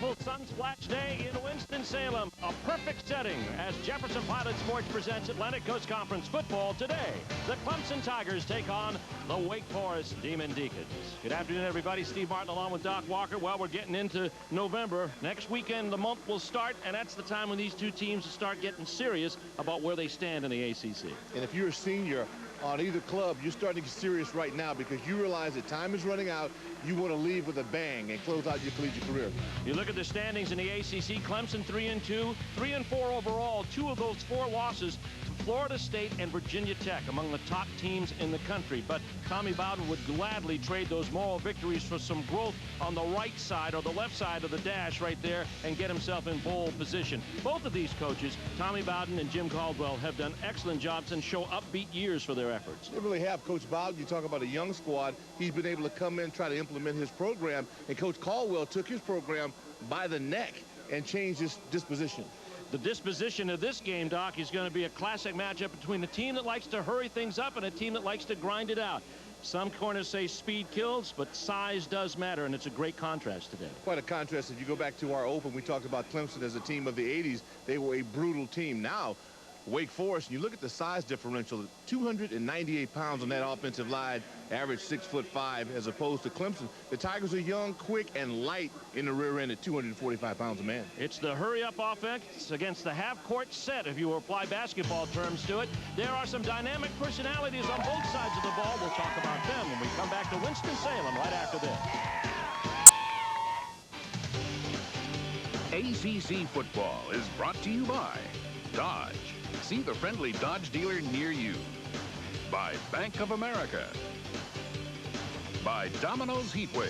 beautiful Sunsplash Day in Winston-Salem. A perfect setting as Jefferson Pilot Sports presents Atlantic Coast Conference football today. The Clemson Tigers take on the Wake Forest Demon Deacons. Good afternoon, everybody. Steve Martin along with Doc Walker. Well, we're getting into November. Next weekend, the month will start, and that's the time when these two teams will start getting serious about where they stand in the ACC. And if you're a senior on either club, you're starting to get serious right now because you realize that time is running out. You want to leave with a bang and close out your collegiate career. You look at the standings in the ACC, Clemson 3-2, 3-4 overall. Two of those four losses to Florida State and Virginia Tech, among the top teams in the country. But Tommy Bowden would gladly trade those moral victories for some growth on the right side or the left side of the dash right there and get himself in bowl position. Both of these coaches, Tommy Bowden and Jim Caldwell, have done excellent jobs and show upbeat years for their efforts. They really have. Coach Bowden, you talk about a young squad. He's been able to come in, try to implement his program, and Coach Caldwell took his program by the neck and changed his disposition. The disposition of this game, Doc, is going to be a classic matchup between a team that likes to hurry things up and a team that likes to grind it out. Some corners say speed kills, but size does matter, and it's a great contrast today. Quite a contrast. If you go back to our open, we talked about Clemson as a team of the 80s. They were a brutal team. Now, Wake Forest, you look at the size differential, 298 pounds on that offensive line, average 6'5", as opposed to Clemson. The Tigers are young, quick, and light in the rear end at 245 pounds a man. It's the hurry-up offense against the half-court set, if you apply basketball terms to it. There are some dynamic personalities on both sides of the ball. We'll talk about them when we come back to Winston-Salem right after this. ACC football is brought to you by Dodge. See the friendly Dodge dealer near you. By Bank of America. By Domino's Heatwave.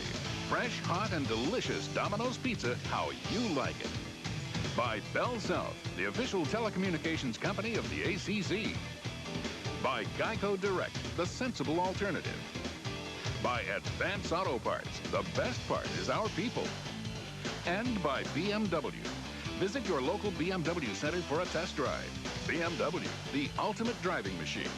Fresh, hot, and delicious Domino's pizza how you like it. By Bell South, the official telecommunications company of the ACC. By Geico Direct, the sensible alternative. By Advance Auto Parts, the best part is our people. And by BMW. Visit your local BMW center for a test drive. BMW, the ultimate driving machine.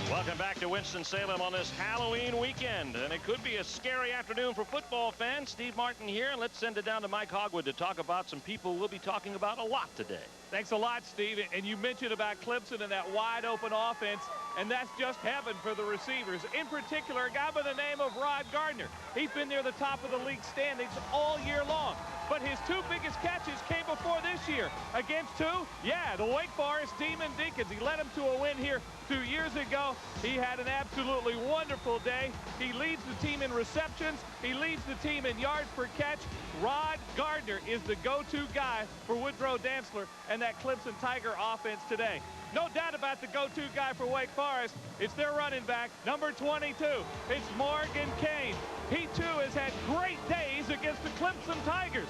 Welcome back to Winston-Salem on this Halloween weekend. And it could be a scary afternoon for football fans. Steve Martin here. Let's send it down to Mike Hogwood to talk about some people we'll be talking about a lot today. Thanks a lot, Steve. And you mentioned about Clemson and that wide-open offense, and that's just heaven for the receivers. In particular, a guy by the name of Rod Gardner. He's been near the top of the league standings all year long. But his two biggest catches came before this year. Against who? Yeah, the Wake Forest Demon Deacons. He led them to a win here 2 years ago. He had an absolutely wonderful day. He leads the team in receptions. He leads the team in yards per catch. Rod Gardner is the go-to guy for Woodrow Dantzler and that Clemson Tiger offense today. No doubt about the go-to guy for Wake Forest. It's their running back, number 22. It's Morgan Kane. He, too, has had great days against the Clemson Tigers.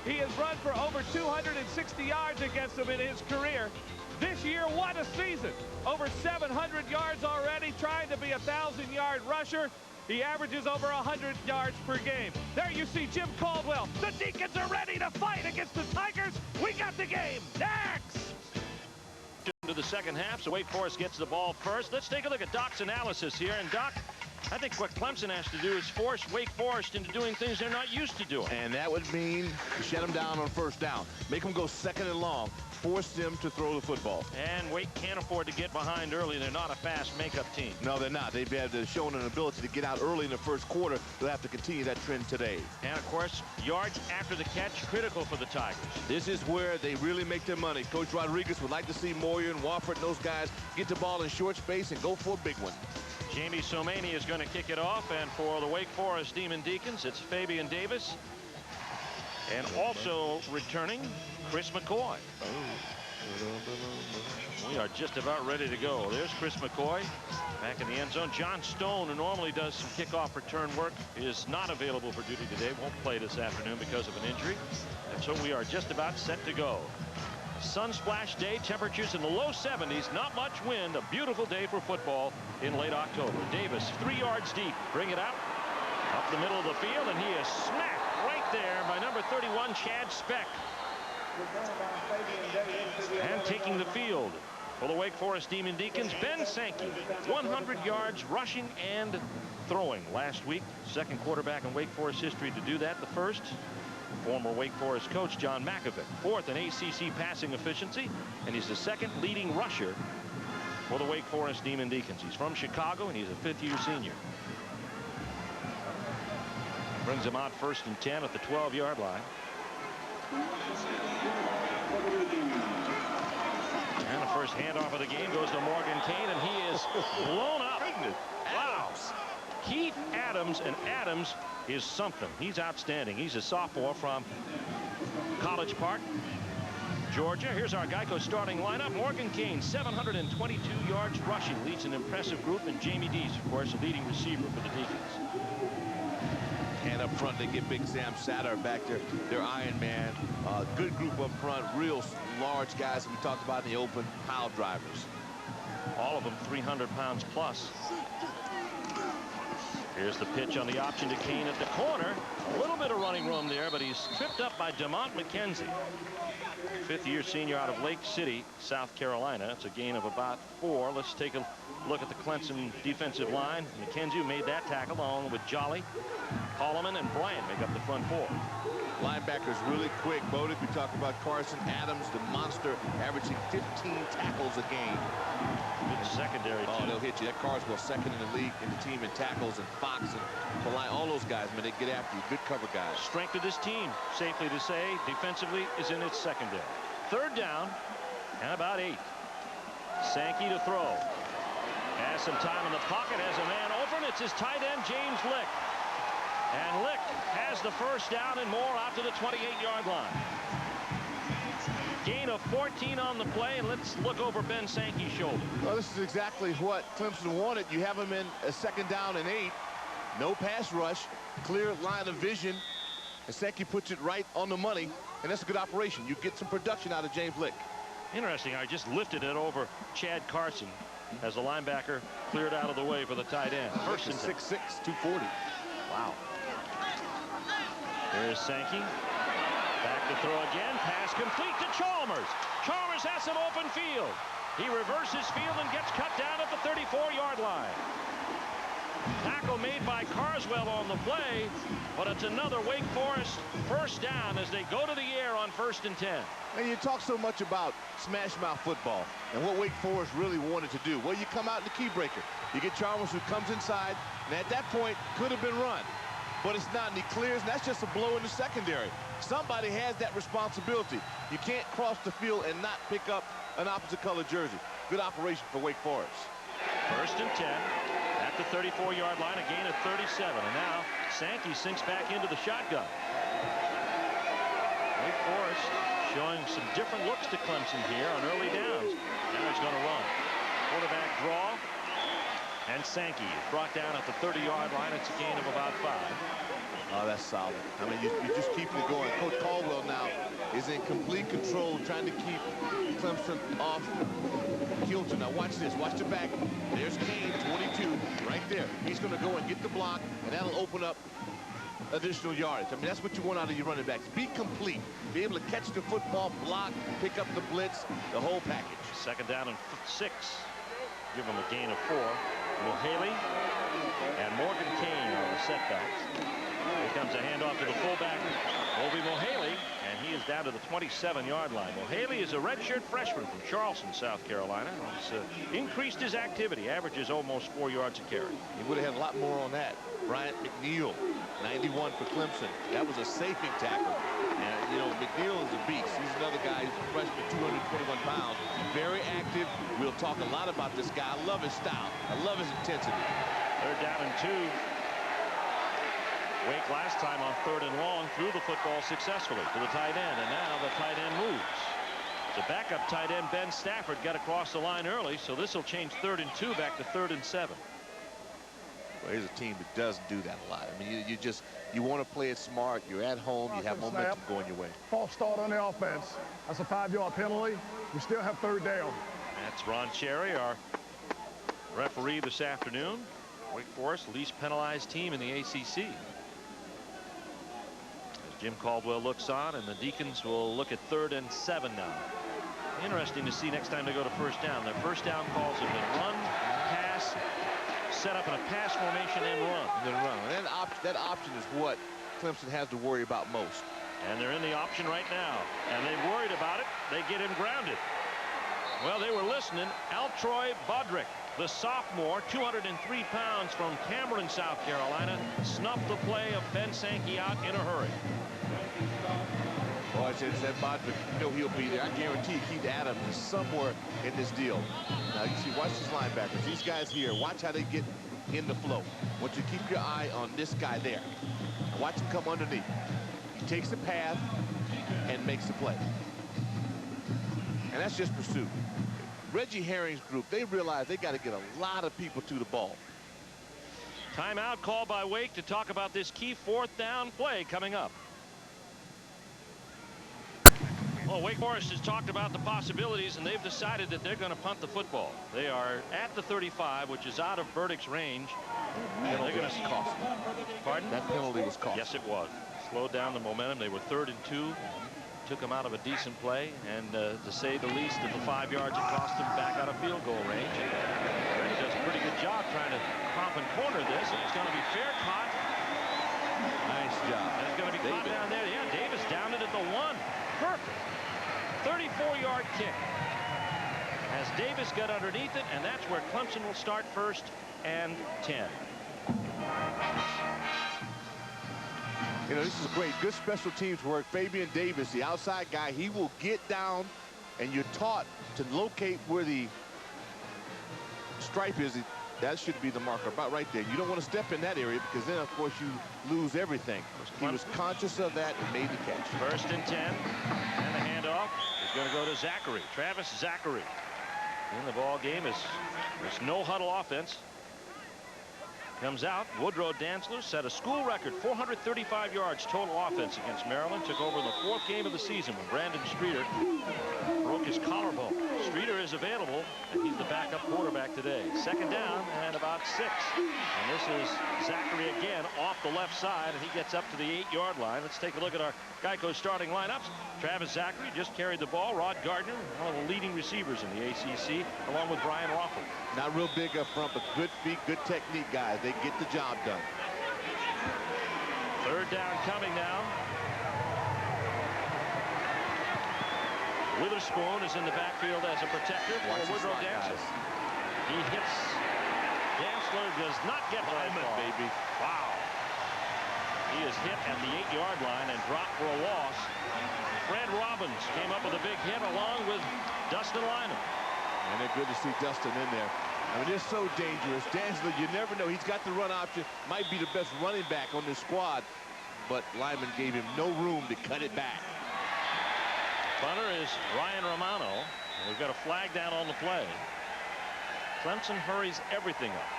He has run for over 260 yards against them in his career. This year, what a season. Over 700 yards already, trying to be a 1,000-yard rusher. He averages over 100 yards per game. There you see Jim Caldwell. The Deacons are ready to fight against the Tigers. We got the game next. To the second half, so Wake Forest gets the ball first. Let's take a look at Doc's analysis here. And Doc, I think what Clemson has to do is force Wake Forest into doing things they're not used to doing. And that would mean shut them down on first down. Make them go second and long. Force them to throw the football. And Wake can't afford to get behind early. They're not a fast makeup team. No, they're not. They've had shown an ability to get out early in the first quarter. They'll have to continue that trend today. And, of course, yards after the catch, critical for the Tigers. This is where they really make their money. Coach Rodriguez would like to see Moyer and Wofford and those guys get the ball in short space and go for a big one. Jamie Somani is going to kick it off. And for the Wake Forest Demon Deacons, it's Fabian Davis. And also returning, Chris McCoy. We are just about ready to go. There's Chris McCoy back in the end zone. John Stone, who normally does some kickoff return work, is not available for duty today. Won't play this afternoon because of an injury. And so we are just about set to go. Sunsplash day, temperatures in the low 70s, not much wind, a beautiful day for football in late October. Davis 3 yards deep, bring it out up the middle of the field, and he is smacked right there by number 31 Chad Speck. And taking the field For the Wake Forest Demon Deacons, Ben Sankey, 100 yards rushing and throwing last week. Second quarterback in Wake Forest history to do that. The first, former Wake Forest coach John McAvick. Fourth in ACC passing efficiency, and he's the second leading rusher for the Wake Forest Demon Deacons. He's from Chicago, and he's a fifth-year senior. Brings him out 1st and 10 at the 12-yard line. And the first handoff of the game goes to Morgan Kane, and he is blown up. Wow. Keith Adams, and Adams is something. He's outstanding. He's a sophomore from College Park, Georgia. Here's our Geico starting lineup. Morgan Kane, 722 yards rushing, leads an impressive group, and Jamie Dees, of course, the leading receiver for the Deacons. And up front, they get Big Sam Satter back there. They're Iron Man. Good group up front. Real large guys that we talked about in the open. Pile drivers. All of them 300 pounds plus. Here's the pitch on the option to Kane at the corner. A little bit of running room there, but he's tripped up by DeMont McKenzie. Fifth-year senior out of Lake City, South Carolina. It's a gain of about 4. Let's take a look at the Clemson defensive line. McKenzie made that tackle along with Jolly, Holloman, and Bryant make up the front 4. Linebackers really quick. Bodick, we talked about Carson Adams, the monster, averaging 15 tackles a game. Good secondary, oh, too. They'll hit you. That Carswell second in the league in the team in tackles, and Fox and Polite, all those guys, man, they get after you. Good cover guys. Strength of this team, safely to say, defensively is in its secondary. Third down and about 8. Sankey to throw. Has some time in the pocket, has a man open. It's his tight end, James Lick. And Lick has the first down and more out to the 28-yard line. Gain of 14 on the play, and let's look over Ben Sankey's shoulder. Well, this is exactly what Clemson wanted. You have him in a 2nd down and 8. No pass rush, clear line of vision. And Sankey puts it right on the money, and that's a good operation. You get some production out of James Lick. Interesting, I just lifted it over Chad Carson as the linebacker cleared out of the way for the tight end. First and 6'6", 240. Wow. Here's Sankey. Back to throw again. Pass complete to Chalmers. Chalmers has some open field. He reverses field and gets cut down at the 34-yard line. Tackle made by Carswell on the play, but it's another Wake Forest first down as they go to the air on 1st and 10. And you talk so much about smash mouth football and what Wake Forest really wanted to do. Well, you come out in the key breaker. You get Chalmers, who comes inside, and at that point could have been run, but it's not, and he clears, and that's just a blow in the secondary. Somebody has that responsibility. You can't cross the field and not pick up an opposite color jersey. Good operation for Wake Forest. 1st and 10 at the 34-yard line, a gain of 37, and now Sankey sinks back into the shotgun. Wake Forest showing some different looks to Clemson here on early downs. Now he's going to run. Quarterback draw, and Sankey is brought down at the 30-yard line. It's a gain of about 5. Oh, that's solid. I mean, you just keep it going. Coach Caldwell now is in complete control, trying to keep Clemson off kilter. Now watch this. Watch the back. There's Kane, 22, right there. He's going to go and get the block, and that'll open up additional yardage. I mean, that's what you want out of your running backs. Be complete. Be able to catch the football, block, pick up the blitz, the whole package. 2nd down and 6. Give him a gain of 4. Mulhaley and Morgan Kane are the setbacks. Here comes a handoff to the fullback, Obi Mulhaley, and he is down to the 27-yard line. Mulhaley is a redshirt freshman from Charleston, South Carolina. He's increased his activity, averages almost 4 yards a carry. He would have had a lot more on that. Bryant McNeil, 91 for Clemson. That was a safing tackle. And, you know, McNeil is a beast. He's another guy who's a freshman, 221 pounds. Very active. We'll talk a lot about this guy. I love his style. I love his intensity. 3rd down and 2. Wake last time on 3rd and long threw the football successfully to the tight end, and now the tight end moves. The backup tight end Ben Stafford got across the line early, so this will change 3rd and 2 back to 3rd and 7. Well, here's a team that doesn't do that a lot. I mean, you want to play it smart. You're at home. You have momentum going your way. False start on the offense. That's a 5-yard penalty. We still have 3rd down. That's Ron Cherry, our referee this afternoon. Wake Forest, least penalized team in the ACC. As Jim Caldwell looks on, and the Deacons will look at 3rd and 7 now. Interesting to see next time they go to first down. Their first down calls have been run, pass, set up in a pass formation, and run. And then run. And that option is what Clemson has to worry about most. And they're in the option right now. And they worried about it. They get him grounded. Well, they were listening. Altroy Bodrick, the sophomore, 203 pounds from Cameron, South Carolina, snuffed the play of Ben Sankey out in a hurry. Boy, I said Bodrick, you know he'll be there. I guarantee Keith Adams is somewhere in this deal. Now, you see, watch these linebackers. These guys here, watch how they get in the flow. I want you to keep your eye on this guy there. Watch him come underneath. He takes the path and makes the play. And that's just pursuit. Reggie Herring's group, they realize they got to get a lot of people to the ball. Timeout called by Wake to talk about this key fourth down play coming up. Well, Wake Forest has talked about the possibilities, and they've decided that they're going to punt the football. They are at the 35, which is out of Burdick's range. They're going to cost. Pardon? That penalty was costly. Yes, it was. Slowed down the momentum. They were 3rd and 2. Took them out of a decent play, and to say the least, at the 5 yards, it cost them back out of field goal range. And he does a pretty good job trying to pump and corner this, and it's going to be fair caught. Nice job. And it's going to be caught down there. Yeah, Davis down it at the 1. Perfect. 34-yard kick. As Davis got underneath it, and that's where Clemson will start 1st and 10. You know, this is great. Good special teams work. Fabian Davis, the outside guy, he will get down, and you're taught to locate where the stripe is. That should be the marker about right there. You don't want to step in that area because then, of course, you lose everything. He was conscious of that and made the catch. 1st and 10. And the handoff is going to go to Zachary. Travis Zachary. In the ball game is there's no huddle offense. Comes out. Woodrow Dantzler set a school record 435 yards total offense against Maryland. Took over in the 4th game of the season when Brandon Streeter broke his collarbone. Streeter is available, and he's the backup quarterback today. 2nd down and about 6. And this is Zachary again off the left side, and he gets up to the 8-yard line. Let's take a look at our Geico starting lineups. Travis Zachary just carried the ball. Rod Gardner, one of the leading receivers in the ACC, along with Brian Roffel. Not real big up front, but good feet, good technique guys. They get the job done. 3rd down coming now. Witherspoon is in the backfield as a protector for Woodrow Dantzler. He hits. Dantzler does not get Lyman, baby. Wow. He is hit at the 8-yard line and dropped for a loss. Fred Robbins came up with a big hit along with Dustin Lyman. And they're good to see Dustin in there. I mean, they're so dangerous. Dantzler, you never know. He's got the run option. Might be the best running back on this squad. But Lyman gave him no room to cut it back. Punter is Ryan Romano. And we've got a flag down on the play. Clemson hurries everything up.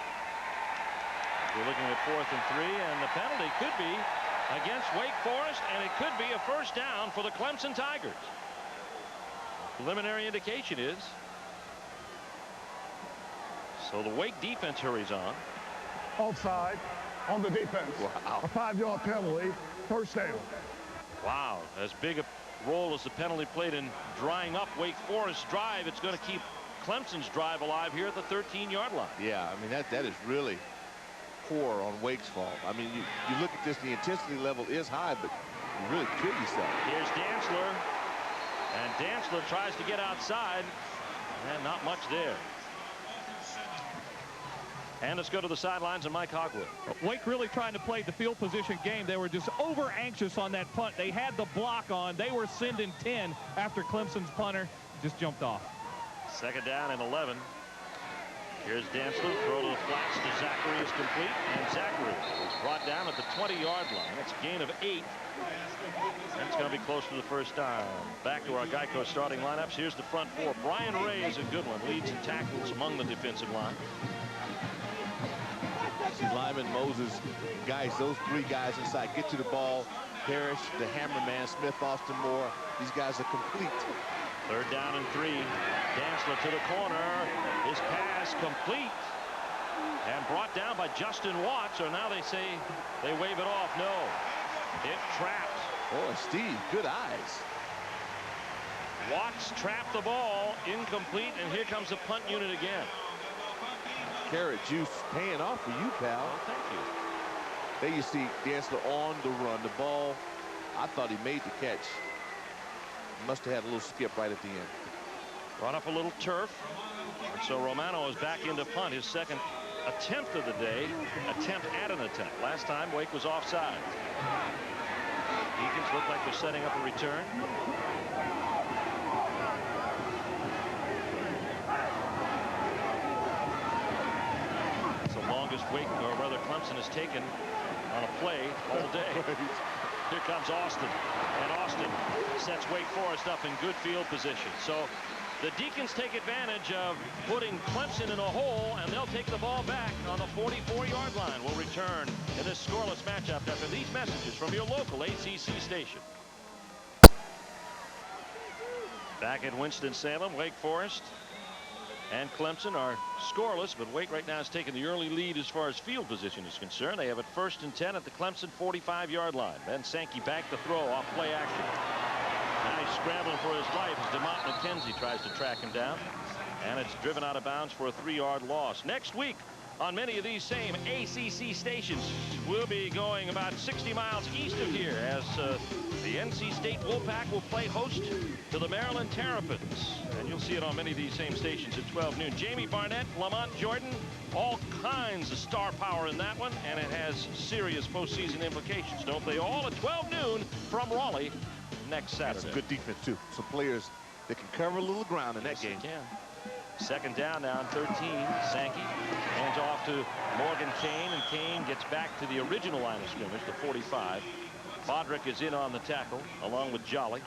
We're looking at 4th and 3, and the penalty could be against Wake Forest, and it could be a 1st down for the Clemson Tigers. Preliminary indication is. So the Wake defense hurries on. Offside on the defense. Wow. A 5-yard penalty, 1st down. Wow, as big a role as the penalty played in drying up Wake Forest's drive, it's going to keep Clemson's drive alive here at the 13-yard line. Yeah, I mean, that is really poor on Wake's fault. I mean, you look at this, the intensity level is high, but you really kill yourself. Here's Dantzler, and Dantzler tries to get outside, and not much there. And let's go to the sidelines and Mike Hogwood. Wake really trying to play the field position game. They were just over anxious on that punt. They had the block on. They were sending 10 after Clemson's punter just jumped off. 2nd down and 11. Here's Dantzler. Throw to the flats to Zachary is complete. And Zachary is brought down at the 20-yard line. That's a gain of 8. And it's going to be close to the 1st down. Back to our Geico starting lineups. Here's the front 4. Brian Ray is a good one. Leads in tackles among the defensive line. See Lyman, Moses, guys, those 3 guys inside get to the ball. Parrish, the hammerman, Smith, Austin Moore. These guys are complete. 3rd down and 3. Dantzler to the corner. His pass complete. And brought down by Justin Watts. Or now they say they wave it off. No. It trapped. Boy, Steve, good eyes. Watts trapped the ball, incomplete, and here comes the punt unit again. Carrot juice paying off for you, pal. Oh, thank you. There you see Dantzler on the run. The ball, I thought he made the catch. Must have had a little skip right at the end. Brought up a little turf. And so Romano is back into punt, his second attempt of the day. Attempt at an attempt. Last time Wake was offside. Deacons look like they're setting up a return. It's the longest Wake, or rather Clemson, has taken on a play all day. Here comes Austin, and Austin sets Wake Forest up in good field position. So the Deacons take advantage of putting Clemson in a hole, and they'll take the ball back on the 44-yard line. We'll return in this scoreless matchup after these messages from your local ACC station. Back at Winston-Salem, Wake Forest and Clemson are scoreless, but Wake right now is taking the early lead as far as field position is concerned. They have it 1st and 10 at the Clemson 45-yard line. Ben Sankey back to throw off play action. Now he's scrambling for his life as DeMont McKenzie tries to track him down, and it's driven out of bounds for a 3-yard loss. Next week on many of these same ACC stations, we'll be going about 60 miles east of here as the NC State Wolfpack will play host to the Maryland Terrapins, and you'll see it on many of these same stations at 12 noon. Jamie Barnett, Lamont Jordan, all kinds of star power in that one, and it has serious postseason implications, don't they all? At 12 noon from Raleigh next Saturday. That's good defense too. Some players that can cover a little ground in that game. Can. Second down now, 13. Sankey hands off to Morgan Kane, and Kane gets back to the original line of scrimmage, the 45. Bodrick is in on the tackle along with Jolly.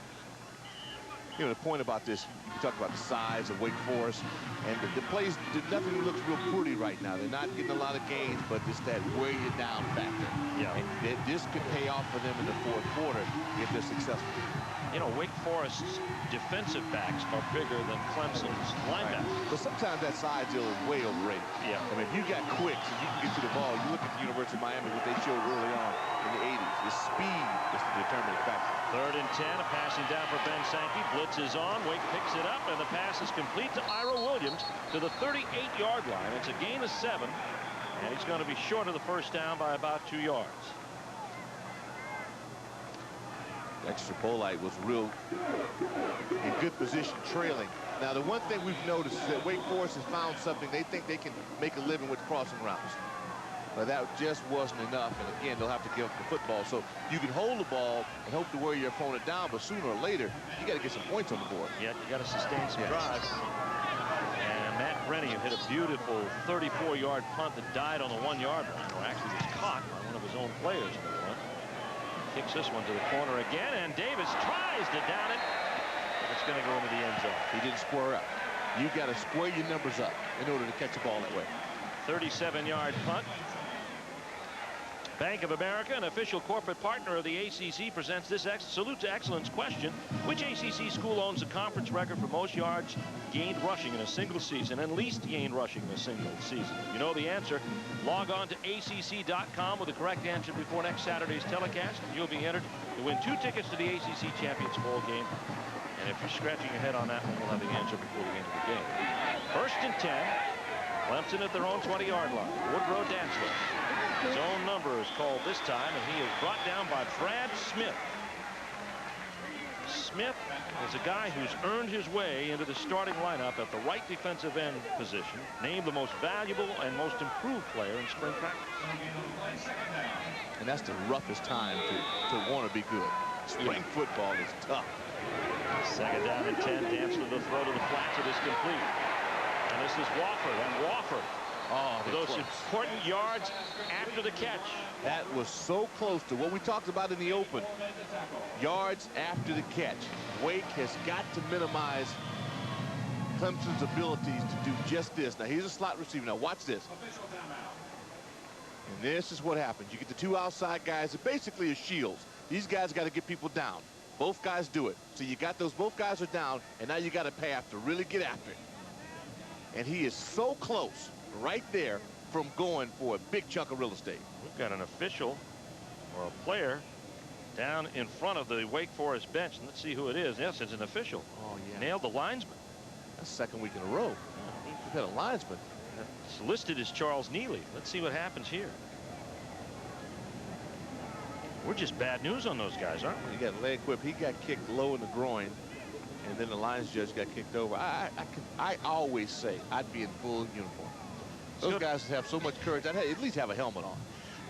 You know, the point about this, you talk about the size of Wake Forest, and the plays, nothing looks real pretty right now. They're not getting a lot of gains, but it's that wear you down factor. Yeah. And this could pay off for them in the 4th quarter if they're successful. You know, Wake Forest's defensive backs are bigger than Clemson's linebackers. Right. But sometimes that side deal is way overrated. Yeah. I mean, if you got quicks and you can get to the ball, you look at the University of Miami, what they showed early on in the 80s. The speed is the determining factor. 3rd and 10, a passing down for Ben Sankey. Blitz is on. Wake picks it up, and the pass is complete to Ira Williams to the 38-yard line. It's a gain of 7, and he's going to be short of the first down by about 2 yards. Extra Polite was real in good position trailing. Now, the one thing we've noticed is that Wake Forest has found something. They think they can make a living with crossing routes. But that just wasn't enough, and again, they'll have to give up the football. So you can hold the ball and hope to wear your opponent down, but sooner or later, you got to get some points on the board. Yeah, you got to sustain some drives. And Matt Brenny hit a beautiful 34-yard punt that died on the 1-yard line, or actually was caught by one of his own players. Kicks this one to the corner again, and Davis tries to down it, but it's going to go into the end zone. He didn't square up. You got to square your numbers up in order to catch a ball that way. 37-yard punt. Bank of America, an official corporate partner of the ACC, presents this Salute to Excellence question. Which ACC school owns a conference record for most yards gained rushing in a single season and least gained rushing in a single season? If you know the answer, log on to ACC.com with the correct answer before next Saturday's telecast, and you'll be entered to win 2 tickets to the ACC Champions Bowl game. And if you're scratching your head on that one, we'll have the answer before the end of the game. 1st and 10. Clemson at their own 20-yard line. Woodrow Dantzler. His own number is called this time, and he is brought down by Brad Smith. Smith is a guy who's earned his way into the starting lineup at the right defensive end position, named the most valuable and most improved player in spring practice. And that's the roughest time to want to be good. Spring football is tough. 2nd down and 10. Dantzler to throw to the flats. It is complete. And this is Wofford, and Wofford. Oh, those important yards after the catch. That was so close to what we talked about in the open. Yards after the catch. Wake has got to minimize Clemson's abilities to do just this. Now, here's a slot receiver. Now, watch this. And this is what happens. You get the 2 outside guys that basically are shields. These guys got to get people down. Both guys do it. So you got those, both guys are down, and now you got a path to really get after it. And he is so close right there from going for a big chunk of real estate. We've got an official or a player down in front of the Wake Forest bench. And let's see who it is. Yes, it's an official. Oh, yeah. Nailed the linesman. That's the second week in a row. Yeah. We've had a linesman. It's listed as Charles Neely. Let's see what happens here. We're just bad news on those guys, aren't we? He got leg whip. He got kicked low in the groin, and then the lines judge got kicked over. I always say I'd be in full uniform. Those guys have so much courage. I'd at least have a helmet on.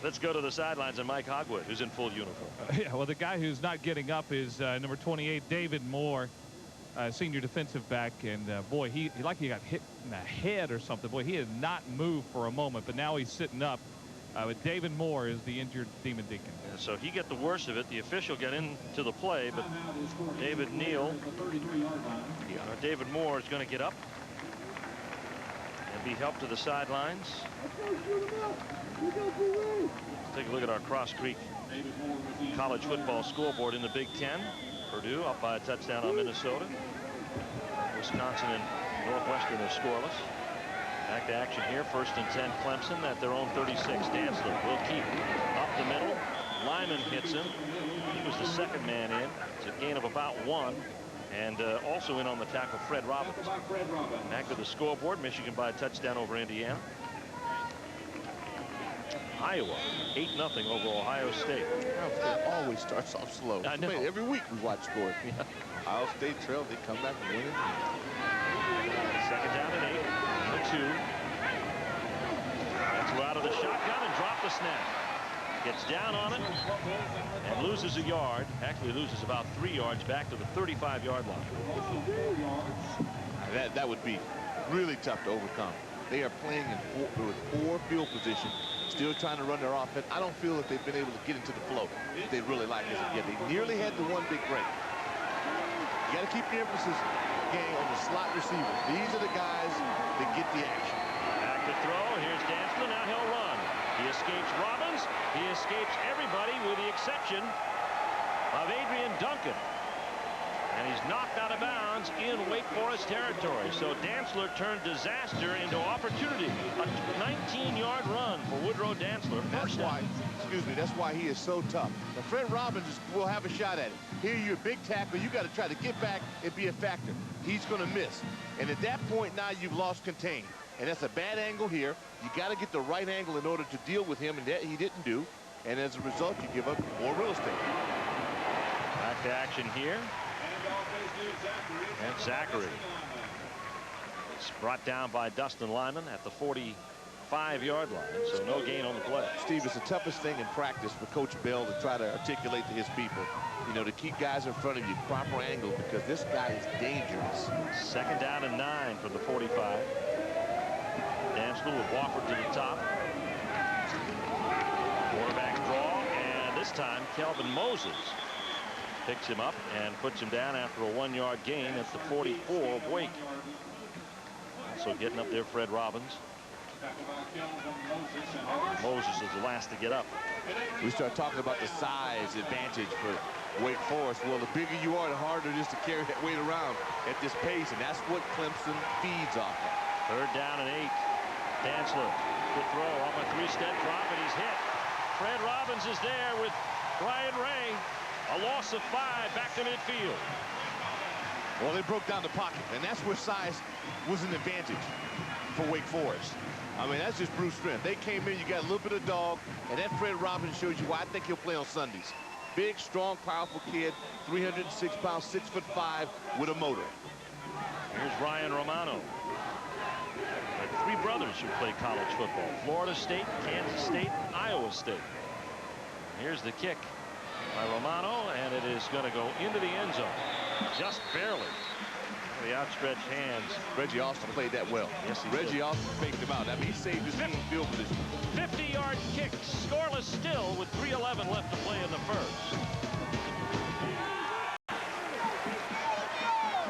Let's go to the sidelines and Mike Hogwood, who's in full uniform. Yeah, well, the guy who's not getting up is number 28, David Moore, senior defensive back. And boy, he got hit in the head or something. Boy, he had not moved for a moment, but now he's sitting up. But David Moore is the injured Demon Deacon. Yeah, so he got the worst of it. The official got into the play, but David Moore is going to get up and be helped to the sidelines. Take a look at our Cross Creek college football scoreboard in the Big Ten. Purdue up by a touchdown on Minnesota. Wisconsin and Northwestern are scoreless. Back to action here. 1st and 10 Clemson at their own 36. Dantzler will keep up the middle. Lyman hits him. He was the second man in. It's a gain of about 1. And also in on the tackle, Fred Robbins. Back to the scoreboard. Michigan by a touchdown over Indiana. Iowa 8-0 over Ohio State. It always starts off slow. I know. Every week we watch scores. Yeah. Ohio State trail. They come back and win it. 2nd down and 8. 2. That's out of the shotgun and drop the snap. Gets down on it and loses a yard. Actually loses about 3 yards back to the 35-yard line. That would be really tough to overcome. They are playing with poor field position, still trying to run their offense. I don't feel that they've been able to get into the flow that they really like as of yet. They nearly had the one big break. You got to keep the emphasis, gang, on the slot receivers. These are the guys that get the action. Back to throw. Here's Dantzler. Now he'll run. He escapes Robbins. He escapes everybody with the exception of Adrian Duncan. And he's knocked out of bounds in Wake Forest territory. So Dantzler turned disaster into opportunity. A 19-yard run for Woodrow Dantzler. That's why he is so tough. Now, Fred Robbins will have a shot at it. Here you're a big tackle. You got to try to get back and be a factor. He's going to miss. And at that point now you've lost contain. And that's a bad angle here. You got to get the right angle in order to deal with him, and that he didn't do. And as a result, you give up more real estate. Back to action here. And Zachary. It's brought down by Dustin Lyman at the 45-yard line, so no gain on the play. Steve, it's the toughest thing in practice for Coach Bell to try to articulate to his people, you know, to keep guys in front of you, proper angle, because this guy is dangerous. 2nd down and 9 from the 45. Dantzler with Wofford to the top. Quarterback draw, and this time Kelvin Moses picks him up and puts him down after a 1-yard gain at the 44 of Wake. Also getting up there, Fred Robbins. Moses is the last to get up. We start talking about the size advantage for Wake Forest. Well, the bigger you are, the harder it is to carry that weight around at this pace, and that's what Clemson feeds off of. 3rd down and 8. Dantzler to throw off a 3-step drop, and he's hit. Fred Robbins is there with Brian Ray. A loss of 5 back to midfield. Well, they broke down the pocket, and that's where size was an advantage for Wake Forest. I mean, that's just brute strength. They came in, you got a little bit of dog, and that Fred Robbins shows you why I think he'll play on Sundays. Big, strong, powerful kid, 306 pounds, 6'5", with a motor. Here's Ryan Romano. 3 brothers who play college football. Florida State, Kansas State, Iowa State. Here's the kick by Romano, and it is going to go into the end zone. Just barely. The outstretched hands. Reggie Austin played that well. Yes, he Reggie did. Austin faked him out. I mean, he saved his team field position. 50-yard kick, scoreless still with 3:11 left to play in the first.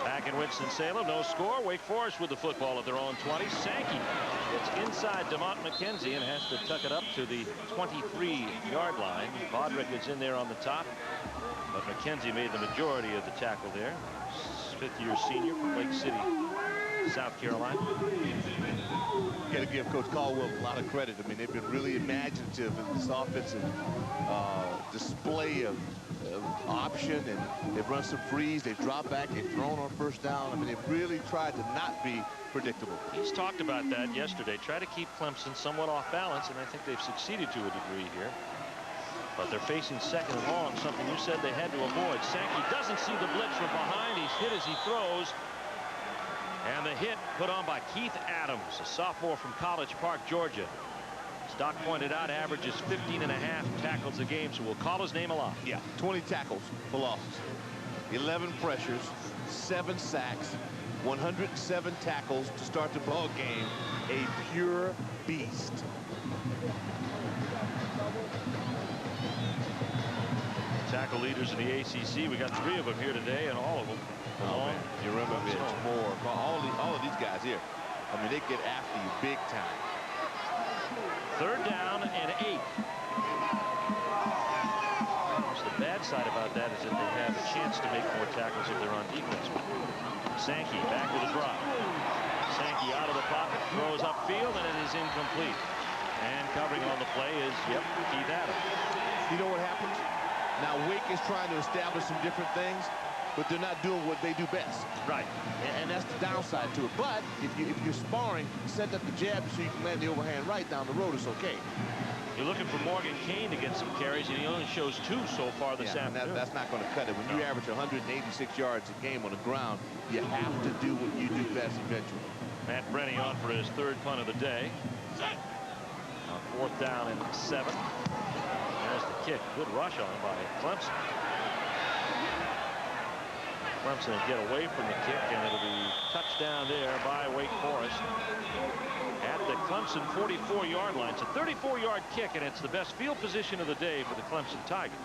Back in Winston-Salem, no score. Wake Forest with the football at their own 20. Sankey gets inside DeMont McKenzie and has to tuck it up to the 23-yard line. Bodrick is in there on the top, but McKenzie made the majority of the tackle there. 5th-year senior from Lake City South Carolina. Got to give Coach Caldwell a lot of credit. I mean, they've been really imaginative in this offensive display of option, and they've run some frees, they've dropped back, they've thrown on first down. I mean, they've really tried to not be predictable. He's talked about that yesterday. Try to keep Clemson somewhat off balance, and I think they've succeeded to a degree here. But they're facing second and long, something you said they had to avoid. Sankey doesn't see the blitz from behind. He's hit as he throws. And the hit put on by Keith Adams, a sophomore from College Park, Georgia. Stock pointed out averages 15.5 tackles a game, so we'll call his name a lot. Yeah, 20 tackles for losses, 11 pressures, 7 sacks, 107 tackles to start the ball game. A pure beast. Tackle leaders in the ACC. We got 3 of them here today, and all of them. Oh, man. You remember Moore, all of these guys here. I mean, they get after you big time. 3rd down and 8. The bad side about that is that they have a chance to make more tackles if they're on defense. Sankey back with a drop. Sankey out of the pocket, throws upfield, and it is incomplete. And covering on the play is, Keith Adams. You know what happens? Now, Wake is trying to establish some different things, but they're not doing what they do best. Right. And that's the downside to it. But if you're sparring, set up the jab so you can land the overhand right down the road, it's okay. You're looking for Morgan Kane to get some carries, and he only shows 2 so far this afternoon. That's not going to cut it. When you average 186 yards a game on the ground, you have to do what you do best eventually. Matt Brenny on for his 3rd punt of the day. 4th down and 7. There's the kick. Good rush on by Clemson. Clemson will get away from the kick, and it'll be touchdown there by Wake Forest at the Clemson 44-yard line. It's a 34-yard kick, and it's the best field position of the day for the Clemson Tigers.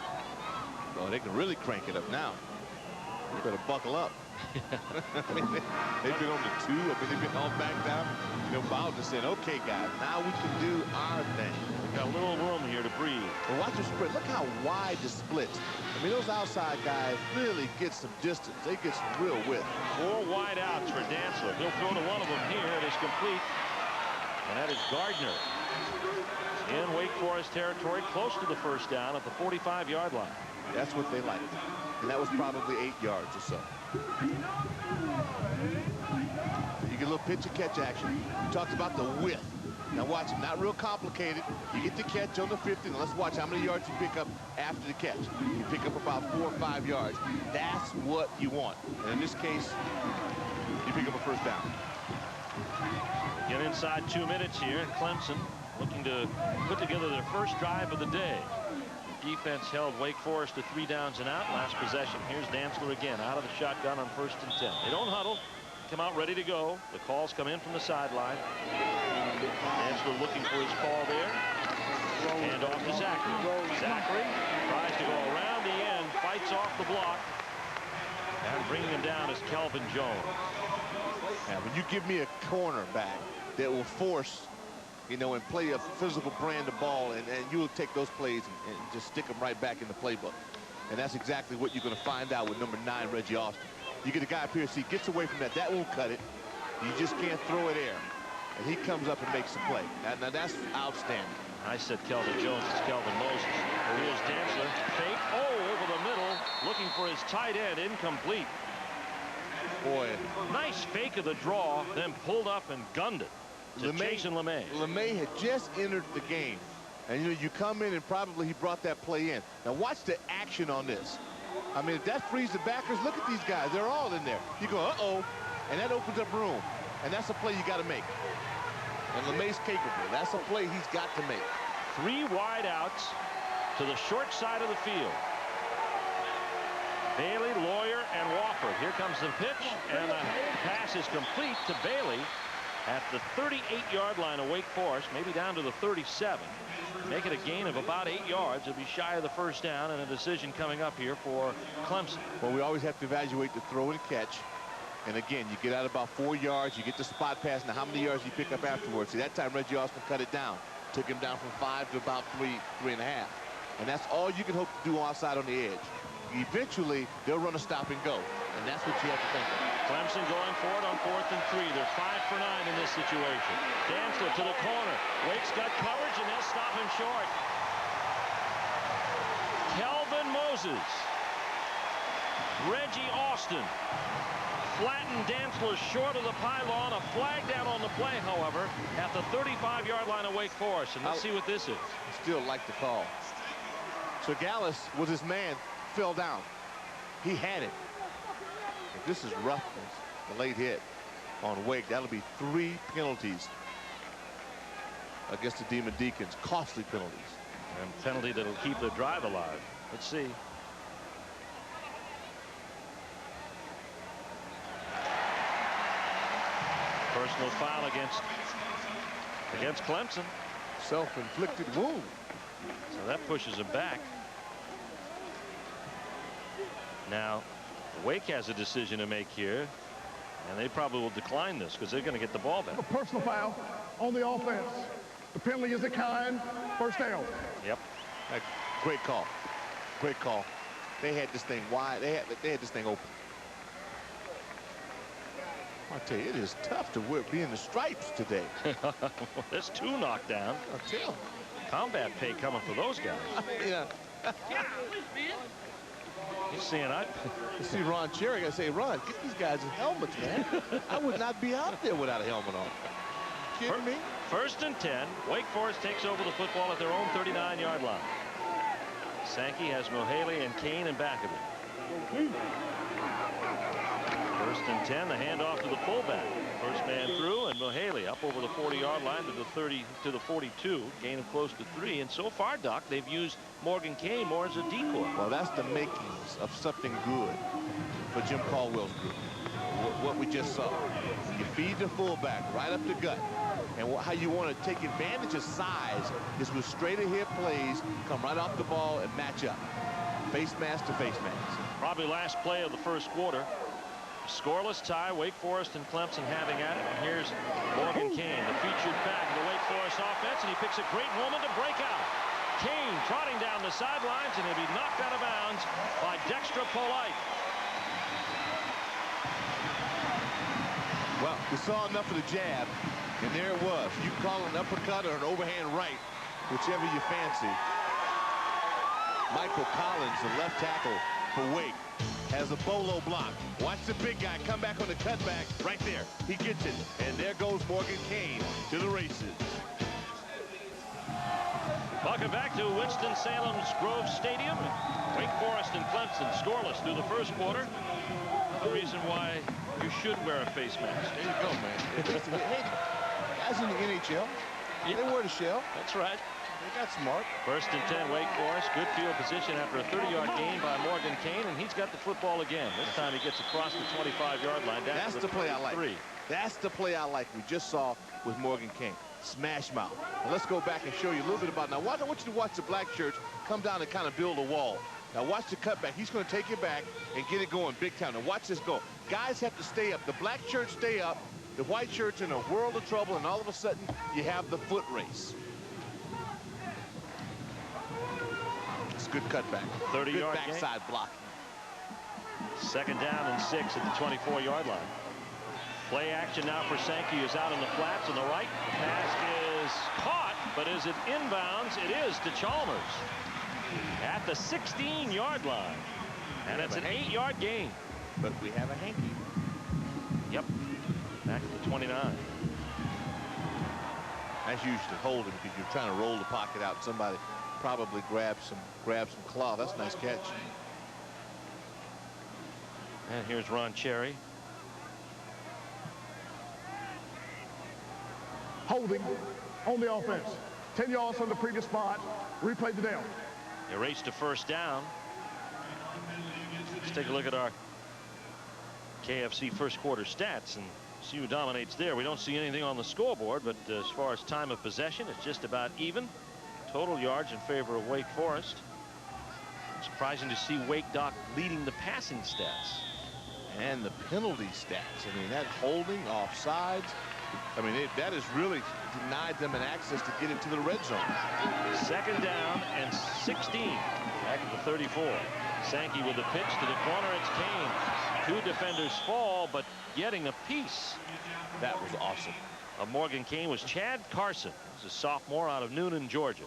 Oh, they can really crank it up now. You better buckle up. I mean, they've been on the 2. I mean, they've been all back down. You know, Bowden said, "Okay, guys, now we can do our thing." We've got a little room here to breathe. Well, watch the spread. Look how wide the splits. I mean, those outside guys really get some distance. They get some real width. 4 wide outs for Dantzler. He'll throw to one of them here. It is complete. And that is Gardner in Wake Forest territory, close to the first down at the 45-yard line. That's what they like. And that was probably 8 yards or so. You get a little pitch and catch action. We talked about the width. Now watch him, not real complicated. You get the catch on the 50, and let's watch how many yards you pick up after the catch. You pick up about 4 or 5 yards. That's what you want. And in this case, you pick up a first down. Get inside 2 minutes here, and Clemson looking to put together their first drive of the day. Defense held Wake Forest to 3 downs and out. Last possession. Here's Dantzler again out of the shotgun on 1st and 10. They don't huddle. Come out ready to go. The calls come in from the sideline. Dantzler looking for his call there. And off to Zachary. Zachary tries to go around the end, fights off the block. And bringing him down is Kelvin Jones. Now, when you give me a cornerback that will force, you know, and play a physical brand of ball, and you will take those plays and just stick them right back in the playbook. And that's exactly what you're going to find out with number 9, Reggie Austin. You get a guy up here, see, gets away from that. That won't cut it. You just can't throw it air. And he comes up and makes the play. Now that's outstanding. I said Kelvin Jones. It's Kelvin Moses. Here's Dantzler. Fake. Oh, over the middle. Looking for his tight end. Incomplete. Boy. Nice fake of the draw, then pulled up and gunned it to Jason LeMay. LeMay had just entered the game. And, you know, you come in and probably he brought that play in. Now watch the action on this. I mean, if that frees the backers, look at these guys. They're all in there. You go, uh-oh. And that opens up room. And that's a play you got to make. And LeMay's capable. That's a play he's got to make. 3 wide outs to the short side of the field. Bailey, Lawyer, and Wofford. Here comes the pitch, and the pass is complete to Bailey at the 38-yard line of Wake Forest, maybe down to the 37. Make it a gain of about 8 yards. It'll be shy of the first down, and a decision coming up here for Clemson. Well, we always have to evaluate the throw and catch. And again, you get out about 4 yards, you get the spot pass. Now, how many yards you pick up afterwards? See, that time Reggie Austin cut it down. Took him down from 5 to about 3.5. And that's all you can hope to do outside on the edge. Eventually, they'll run a stop and go. And that's what you have to think of. Clemson going for it on 4th and 3. They're 5 for 9 in this situation. Dantzler to the corner. Wake's got coverage, and they'll stop him short. Kelvin Moses. Reggie Austin flattened Dantzler short of the pylon. A flag down on the play, however, at the 35-yard line of Wake Forest. And let's see what this is. Still like the call. So Gallus was his man, fell down. He had it. If this is roughness, the late hit on Wake, that'll be 3 penalties against the Demon Deacons. Costly penalties. And penalty that'll keep the drive alive. Let's see. Personal foul against Clemson. Self-inflicted wound. So that pushes him back. Now, Wake has a decision to make here, and they probably will decline this because they're going to get the ball back. A personal foul on the offense. The penalty is a kind. First down. Yep. Great call. Great call. They had this thing wide. They had this thing open. I tell you, it is tough to be in the stripes today. There's 2 knocked down. I tell you. Combat pay coming for those guys. Yeah. You see Ron Cherry. I say, Ron, get these guys helmets, man. I would not be out there without a helmet on. Kidding me? 1st and 10. Wake Forest takes over the football at their own 39-yard line. Sankey has Mohaley and Kane in back of him. 1st and 10. The handoff to the fullback. First man through, and Mohaley up over the 40-yard line to the 30 to the 42, gain of close to 3. And so far, Doc, they've used Morgan Kane more as a decoy. Well, that's the makings of something good for Jim Caldwell's group. What we just saw. You feed the fullback right up the gut. And how you want to take advantage of size is with straight ahead plays, come right off the ball and match up. Face mask to face mask. Probably last play of the first quarter. Scoreless tie, Wake Forest and Clemson having at it. And here's Morgan Kane, the featured back of the Wake Forest offense, and he picks a great moment to break out. Kane trotting down the sidelines, and he'll be knocked out of bounds by Dexter Polite. Well, we saw enough of the jab, and there it was. You can call it an uppercut or an overhand right, whichever you fancy. Michael Collins, the left tackle for Wake, has a bolo block. Watch the big guy come back on the cutback right there. He gets it. And there goes Morgan Kane to the races. Welcome back to Winston-Salem's Grove Stadium. Wake Forest and Clemson scoreless through the first quarter. The reason why you should wear a face mask. There you go, man. Hey, guys in the NHL, they wear the shell. That's right. They got smart. 1st and 10, Wake Forest. Good field position after a 30-yard gain by Morgan Kane, and he's got the football again. This time he gets across the 25-yard line. That's the play I like. That's the play I like. We just saw with Morgan Kane. Smash mouth. Now let's go back and show you a little bit about. Now, I want you to watch the black shirts come down and kind of build a wall. Now watch the cutback. He's going to take it back and get it going big time. Now watch this go. Guys have to stay up. The black shirts stay up. The white shirts in a world of trouble, and all of a sudden you have the foot race. It's a good cutback. 30-yard backside block. 2nd down and 6 at the 24-yard line. Play action now for Sankey, who's out in the flats on the right. The pass is caught, but is it inbounds? It is to Chalmers at the 16-yard line. And it's an 8-yard gain. But we have a hanky. Yep. Back at the 29. That's usually holding because you're trying to roll the pocket out. Somebody probably grab some claw. That's a nice catch. And here's Ron Cherry. Holding on the offense. 10 yards from the previous spot. Replay the down. They race to 1st down. Let's take a look at our KFC first quarter stats and see who dominates there. We don't see anything on the scoreboard, but as far as time of possession, it's just about even. Total yards in favor of Wake Forest. Surprising to see Wake, Doc, leading the passing stats. And the penalty stats. I mean, that holding, offsides, I mean, that has really denied them an access to get into the red zone. 2nd down and 16 back at the 34. Sankey with the pitch to the corner. It's Kane. 2 defenders fall, but getting a piece. That was awesome. Morgan Kane was Chad Carson. He's a sophomore out of Noonan, Georgia.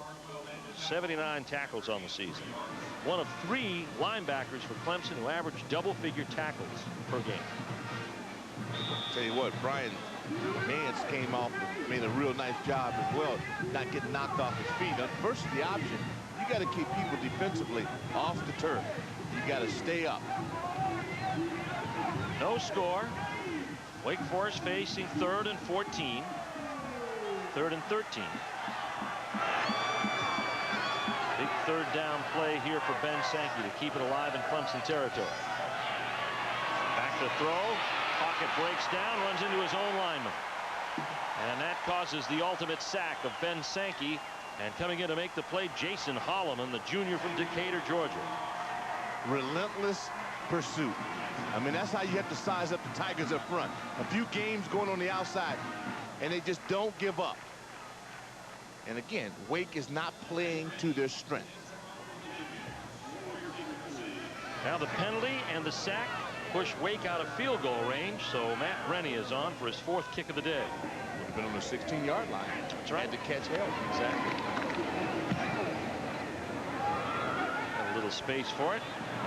79 tackles on the season. One of 3 linebackers for Clemson who averaged double-figure tackles per game. Tell you what, Brian Nance came off and made a real nice job as well, not getting knocked off his feet. Versus the option, you got to keep people defensively off the turf. You got to stay up. No score. Wake Forest facing 3rd and 14. 3rd and 13. Big 3rd down play here for Ben Sankey to keep it alive in Clemson territory. Back to throw. Pocket breaks down, runs into his own lineman. And that causes the ultimate sack of Ben Sankey. And coming in to make the play, Jason Holloman, the junior from Decatur, Georgia. Relentless pursuit. I mean, that's how you have to size up the Tigers up front. A few games going on the outside, and they just don't give up. And again, Wake is not playing to their strength. Now the penalty and the sack push Wake out of field goal range, so Matt Rennie is on for his 4th kick of the day. Would have been on the 16-yard line. That's right. Had to catch help. Exactly. A little space for it,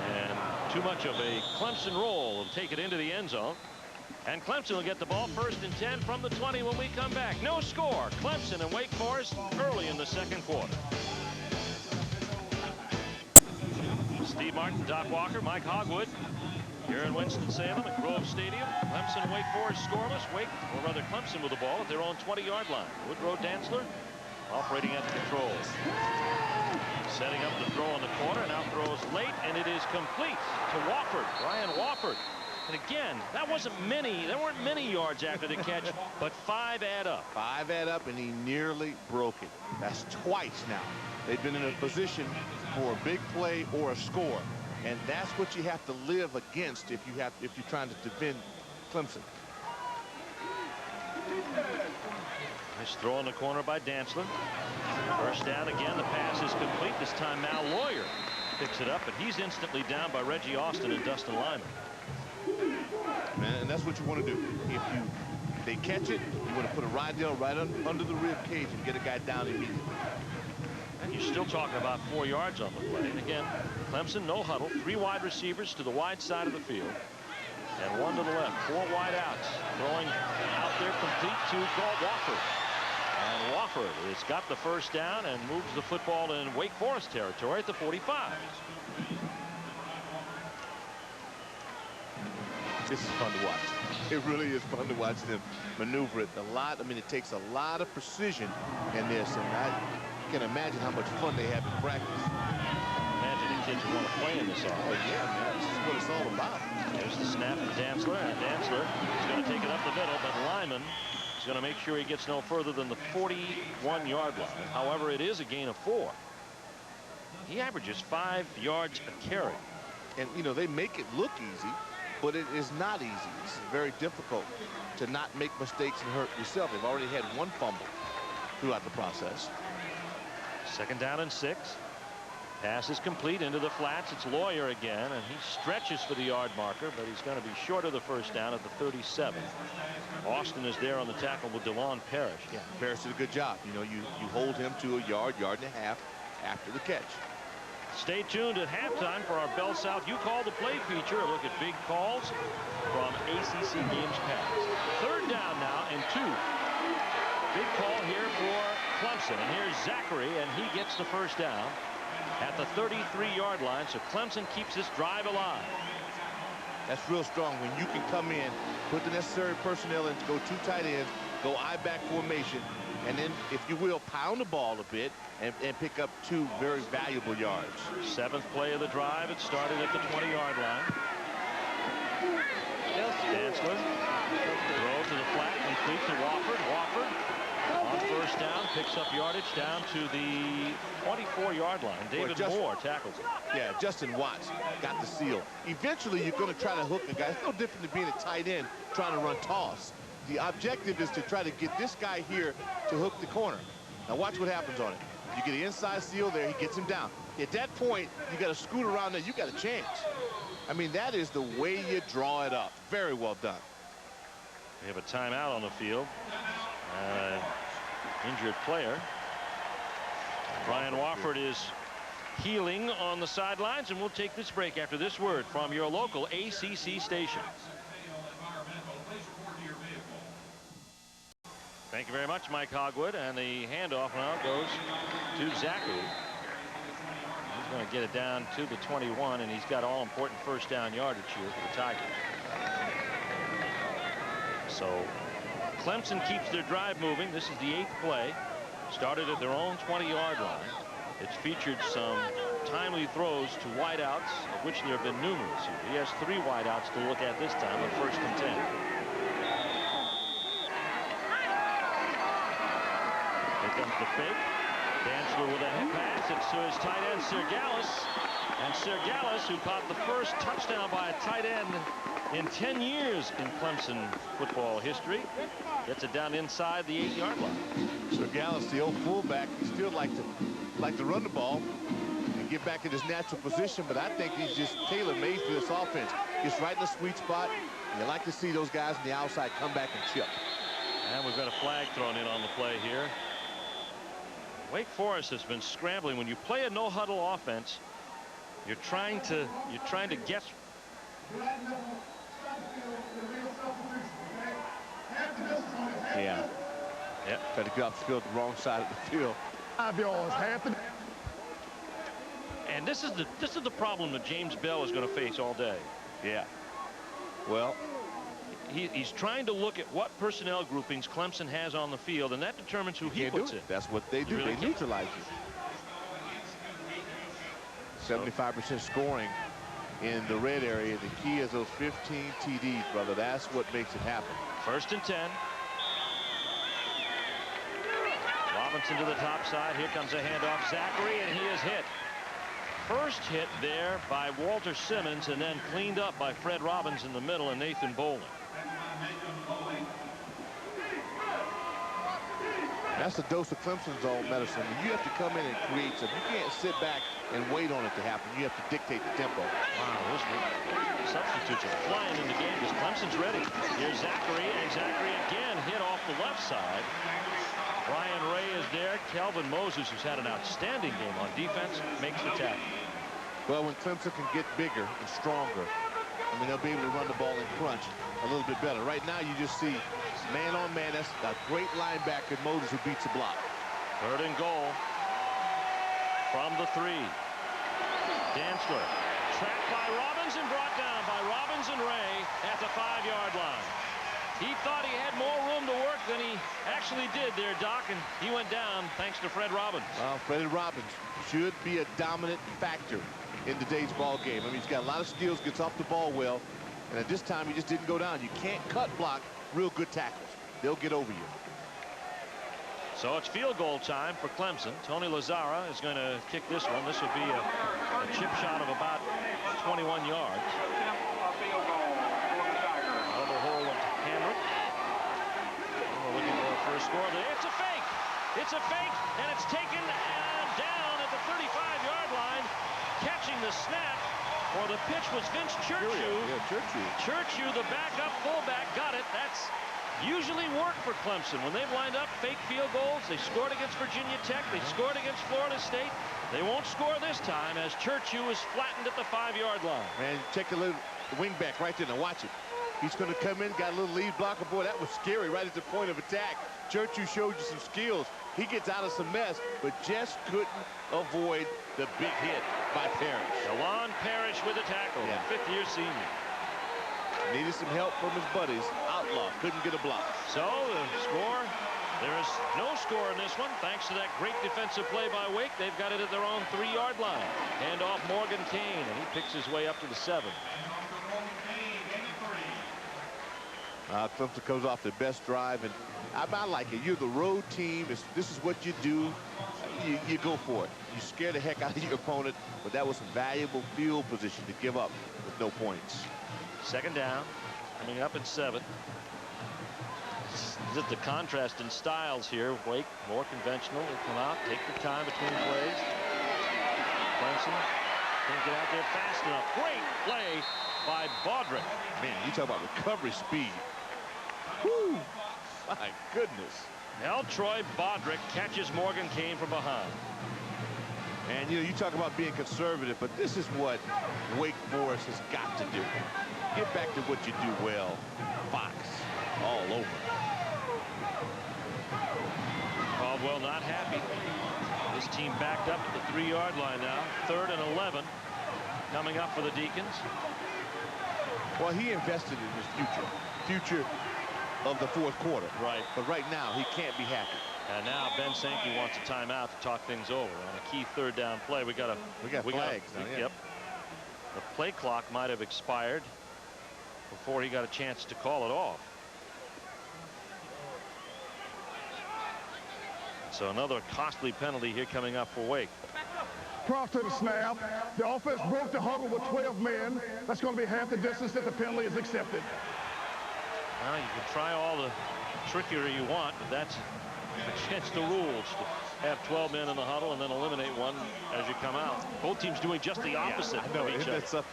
and too much of a Clemson roll will take it into the end zone. And Clemson will get the ball 1st and 10 from the 20 when we come back. No score. Clemson and Wake Forest early in the 2nd quarter. Steve Martin, Doc Walker, Mike Hogwood here in Winston-Salem at Grove Stadium. Clemson and Wake Forest scoreless. Wake, or rather Clemson with the ball at their own 20-yard line. Woodrow Dantzler operating at the controls. Setting up the throw in the corner. Now throws late, and it is complete to Wofford. Brian Wofford. And again, that wasn't many. There weren't many yards after the catch, but 5 add up. 5 add up, and he nearly broke it. That's twice now. They've been in a position for a big play or a score, and that's what you have to live against if you're trying to defend Clemson. Nice throw in the corner by Dantzler. 1st down again. The pass is complete. This time Mal Lawyer picks it up, but he's instantly down by Reggie Austin and Dustin Lyman. And that's what you want to do. If they catch it, you want to put a Rydell right under the rib cage and get a guy down immediately. And you're still talking about 4 yards on the play. And again, Clemson no huddle. 3 wide receivers to the wide side of the field, and 1 to the left. 4 wide outs. Throwing out there complete to Wofford. And Wofford has got the 1st down and moves the football in Wake Forest territory at the 45. This is fun to watch. It really is fun to watch them maneuver it a lot. I mean, it takes a lot of precision in this, and I can imagine how much fun they have in practice. Imagine the kids want to play in this offense. But yeah, man, this is what it's all about. There's the snap from Dantzler, and Dantzler is going to take it up the middle, but Lyman is going to make sure he gets no further than the 41-yard line. However, it is a gain of 4. He averages 5 yards a carry. And, you know, they make it look easy, but it is not easy. It's very difficult to not make mistakes and hurt yourself. They've already had 1 fumble throughout the process. 2nd down and 6. Pass is complete into the flats. It's Lawyer again, and he stretches for the yard marker, but he's going to be short of the 1st down at the 37. Austin is there on the tackle with DeLon Parrish. Yeah, Parrish did a good job. You know, you hold him to a yard, yard and a half after the catch. Stay tuned at halftime for our Bell South You Call the Play feature. A look at big calls from ACC games past. 3rd down now and 2. Big call here for Clemson. And here's Zachary, and he gets the 1st down at the 33-yard line. So Clemson keeps this drive alive. That's real strong when you can come in, put the necessary personnel in to go 2 tight ends, go I-back formation, and then, if you will, pound the ball a bit and pick up 2 very valuable yards. 7th play of the drive. It started at the 20-yard line. Dantzler throw to the flat, complete to Wofford. Wofford on 1st down, picks up yardage down to the 24-yard line. David Moore tackles him. Yeah, Justin Watts got the seal. Eventually, you're going to try to hook a guy. It's no different than being a tight end trying to run toss. the objective is to try to get this guy here to hook the corner. Now watch what happens on it. You get the inside seal there, he gets him down. At that point, you got to scoot around there, you got a chance. I mean, that is the way you draw it up. Very well done. We have a timeout on the field. Injured player. Brian Wofford is healing on the sidelines, and we'll take this break after this word from your local ACC station. Thank you very much, Mike Hogwood, and the handoff now goes to Zachary. He's going to get it down to the 21, and he's got all-important first down yardage here for the Tigers. So Clemson keeps their drive moving. This is the 8th play. Started at their own 20-yard line. It's featured some timely throws to wideouts, of which there have been numerous here. He has 3 wideouts to look at this time on 1st and 10. Here comes the fake. Dantzler with a pass. It's to his tight end, Sirgalis. And Sirgalis, who caught the first touchdown by a tight end in 10 years in Clemson football history, gets it down inside the 8-yard line. Sirgalis, the old fullback, he still like to run the ball and get back in his natural position, but I think he's just tailor-made for this offense. Gets right in the sweet spot, and you like to see those guys on the outside come back and chip. And we've got a flag thrown in on the play here. Wake Forest has been scrambling. When you play a no-huddle offense, you're trying to guess. Yeah. Try to get off the field the wrong side of the field. 5 yards, half the. And this is the problem that James Bell is going to face all day. Yeah. Well, he's trying to look at what personnel groupings Clemson has on the field, and that determines who he puts in. That's what they do. Really they neutralize you. 75% scoring in the red area. The key is those 15 TDs, brother. That's what makes it happen. 1st and 10. Robinson to the top side. Here comes a handoff. Zachary, and he is hit. First hit there by Walter Simmons, and then cleaned up by Fred Robbins in the middle and Nathan Bowling. That's the dose of Clemson's own medicine. You have to come in and create something. You can't sit back and wait on it to happen. You have to dictate the tempo. Wow, those substitutes are flying in the game because Clemson's ready. Here's Zachary, and Zachary again hit off the left side. Brian Ray is there. Kelvin Moses, who's had an outstanding game on defense, makes the tackle. Well, when Clemson can get bigger and stronger, I mean, they'll be able to run the ball in crunch a little bit better. Right now, you just see man on man. That's a great linebacker, Moses, who beats the block. 3rd and goal from the 3. Dantzler trapped by Robbins and brought down by Robbins and Ray at the 5-yard line. He thought he had more room to work than he actually did there, Doc, and he went down thanks to Fred Robbins. Well, Freddie Robbins should be a dominant factor in today's ball game. I mean, he's got a lot of skills, gets off the ball well, and at this time he just didn't go down. You can't cut block real good tackles. They'll get over you. So it's field goal time for Clemson. Tony Lazzara is going to kick this one. This will be a chip shot of about 21 yards. Another hole of Hamrick. We're looking for a first score. It's a fake. It's a fake, and it's taken down at the 35-yard line. Catching the snap, or the pitch was Vince Churchill. Yeah, Churchill. Churchill, the backup fullback, got it. That's usually worked for Clemson. When they've lined up fake field goals, they scored against Virginia Tech, they scored against Florida State. They won't score this time as Churchill is flattened at the 5-yard line. Man, check a little wing back right there. Now watch it. He's going to come in, got a little lead blocker. Boy, that was scary right at the point of attack. Churchill showed you some skills. He gets out of some mess, but just couldn't avoid the big hit by Parrish. Delon Parrish with a tackle, the 5th-year senior. Needed some help from his buddies. Outlaw couldn't get a block. So the score, there is no score in this one. Thanks to that great defensive play by Wake, they've got it at their own 3-yard line. Hand off Morgan Kane, and he picks his way up to the 7. Clemson comes off the best drive, and I like it. You're the road team. This is what you do. You go for it. You scare the heck out of your opponent, but that was a valuable field position to give up with no points. 2nd down, coming up at 7. Just the contrast in styles here. Wake more conventional. They come out, take the time between plays. Clemson can't get out there fast enough. Great play by Baudrick. Man, you talk about recovery speed. Whoo! My goodness. Troy Baudrick catches Morgan Kane from behind. And you know, you talk about being conservative, but this is what Wake Forest has got to do. Get back to what you do well. Fox all over. Caldwell not happy. This team backed up at the 3-yard line now. 3rd and 11 coming up for the Deacons. Well, he invested in his future of the 4th quarter. Right. But right now, he can't be happy. And now Ben Sankey wants a timeout to talk things over on a key 3rd down play. We got flags now, yeah. Yep. The play clock might have expired before he got a chance to call it off. So another costly penalty here coming up for Wake. Prior to the snap, the offense broke the huddle with 12 men. That's going to be half the distance that the penalty is accepted. Well, you can try all the trickery you want, but that's against the rules to have 12 men in the huddle and then eliminate one as you come out. Both teams doing just the opposite of each other. Distance,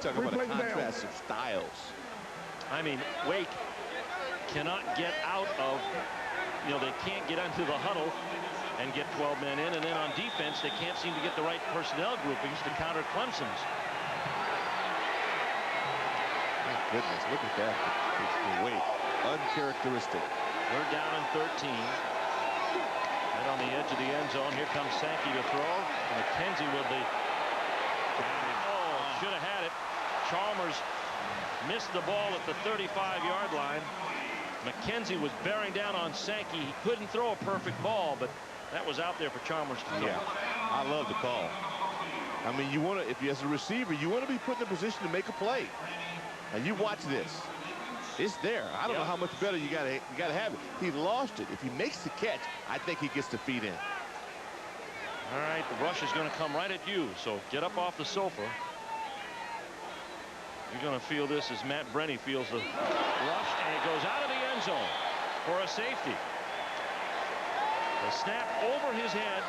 talk about a replay the down. contrast of styles. I mean, Wake cannot get out of, you know, they can't get into the huddle and get 12 men in, and then on defense they can't seem to get the right personnel groupings to counter Clemson's. My goodness, look at that. It's the Wake. Uncharacteristic. 3rd down and 13. Right on the edge of the end zone. Here comes Sankey to throw. McKenzie with the... Oh, should have had it. Chalmers missed the ball at the 35-yard line. McKenzie was bearing down on Sankey. He couldn't throw a perfect ball, but that was out there for Chalmers to throw. Yeah, I love the call. I mean, you want to, if you as a receiver, you want to be put in a position to make a play. And you watch this. It's there. I don't know how much better you gotta have it. He lost it. If he makes the catch, I think he gets the feet in. All right, the rush is going to come right at you, so get up off the sofa. You're going to feel this as Matt Brenny feels the rush, and it goes out of the end zone for a safety. The snap over his head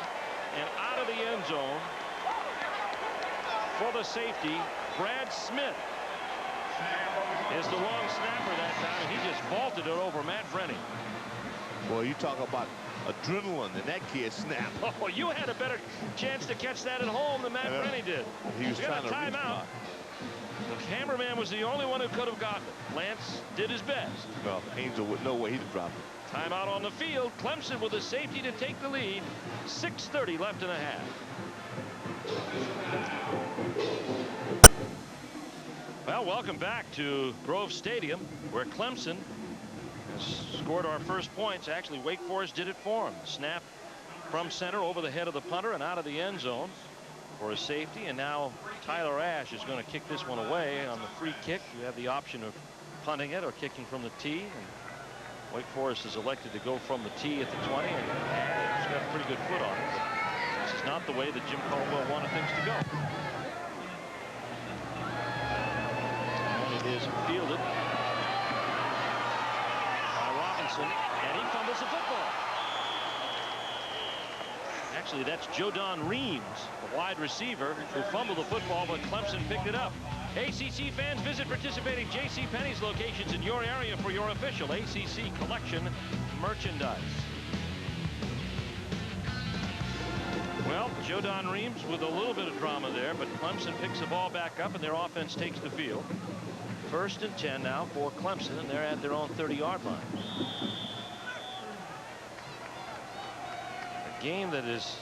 and out of the end zone for the safety. Brad Smith is the wrong snapper that time, and he just vaulted it over Matt Brenny. Well, you talk about adrenaline, and that kid snapped. Oh, you had a better chance to catch that at home than Matt Brenny did. He was trying to reach timeout. The cameraman was the only one who could have gotten it. Lance did his best. Well, Angel would no way he'd have dropped it. Timeout on the field. Clemson with a safety to take the lead. 6:30 left in the half. Well, welcome back to Grove Stadium, where Clemson has scored our first points. Actually, Wake Forest did it for him. Snap from center over the head of the punter and out of the end zone for a safety. And now Tyler Ash is going to kick this one away on the free kick. You have the option of punting it or kicking from the tee. And Wake Forest has elected to go from the tee at the 20, and he's got a pretty good foot on it. This is not the way that Jim Caldwell wanted things to go. And it is fielded by Robinson, and he fumbles the football. Actually, that's Jodan Reams, the wide receiver, who fumbled the football, but Clemson picked it up. ACC fans, visit participating JCPenney's locations in your area for your official ACC collection merchandise. Well, Jodan Reams with a little bit of drama there, but Clemson picks the ball back up and their offense takes the field. 1st and 10 now for Clemson, and they're at their own 30-yard line. A game that is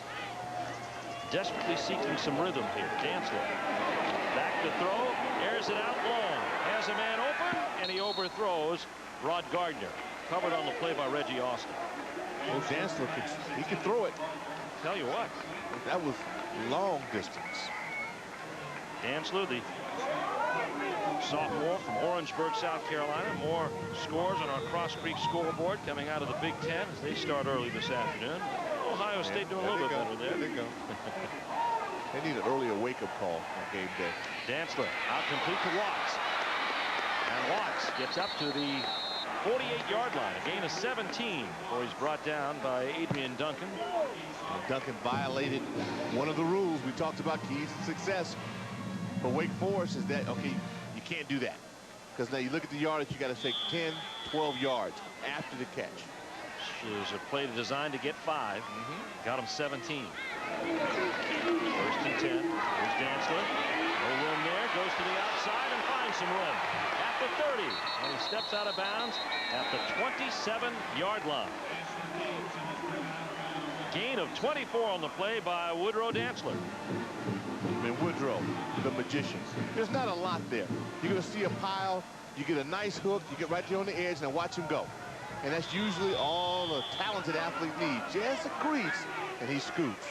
desperately seeking some rhythm here. Dantzler back to throw, airs it out long, has a man open, and he overthrows Rod Gardner. Covered on the play by Reggie Austin. Oh, Dantzler, he can throw it. Tell you what, that was long distance. Dantzler, the sophomore from Orangeburg, South Carolina. More scores on our Cross Creek scoreboard coming out of the Big Ten as they start early this afternoon. Ohio State doing a little bit better there. There they go. They need an earlier wake-up call on game day. Dantzler out complete to Watts. And Watts gets up to the 48-yard line. A gain of 17 before he's brought down by Adrian Duncan. And Duncan violated one of the rules we talked about, keys to success for Wake Forest, is that, okay, you can't do that. Because now you look at the yardage, you got to take 10, 12 yards after the catch. It was a play designed to get 5. Got him 17. First and 10. Here's Dantzler. No room there. Goes to the outside and finds some room at the 30. And he steps out of bounds at the 27-yard line. Gain of 24 on the play by Woodrow Dantzler. And Woodrow, the magician. There's not a lot there. You're going to see a pile. You get a nice hook. You get right there on the edge and watch him go. And that's usually all a talented athlete needs. Just a crease, and he scoots.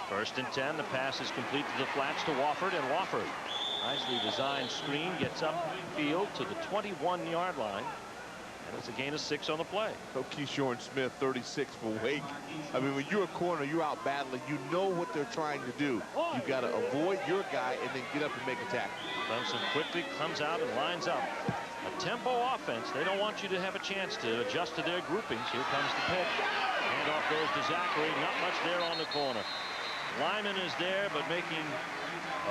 First and 10. The pass is complete to the flats to Wofford, and Wofford, nicely designed screen, gets upfield to the 21-yard line. And it's a gain of 6 on the play. Keyshawn Smith, 36 for Wake. I mean, when you're a corner, you're out battling. You know what they're trying to do. You got to avoid your guy and then get up and make a tackle. Clemson quickly comes out and lines up. A tempo offense. They don't want you to have a chance to adjust to their groupings. Here comes the pitch. Handoff goes to Zachary. Not much there on the corner. Lyman is there, but making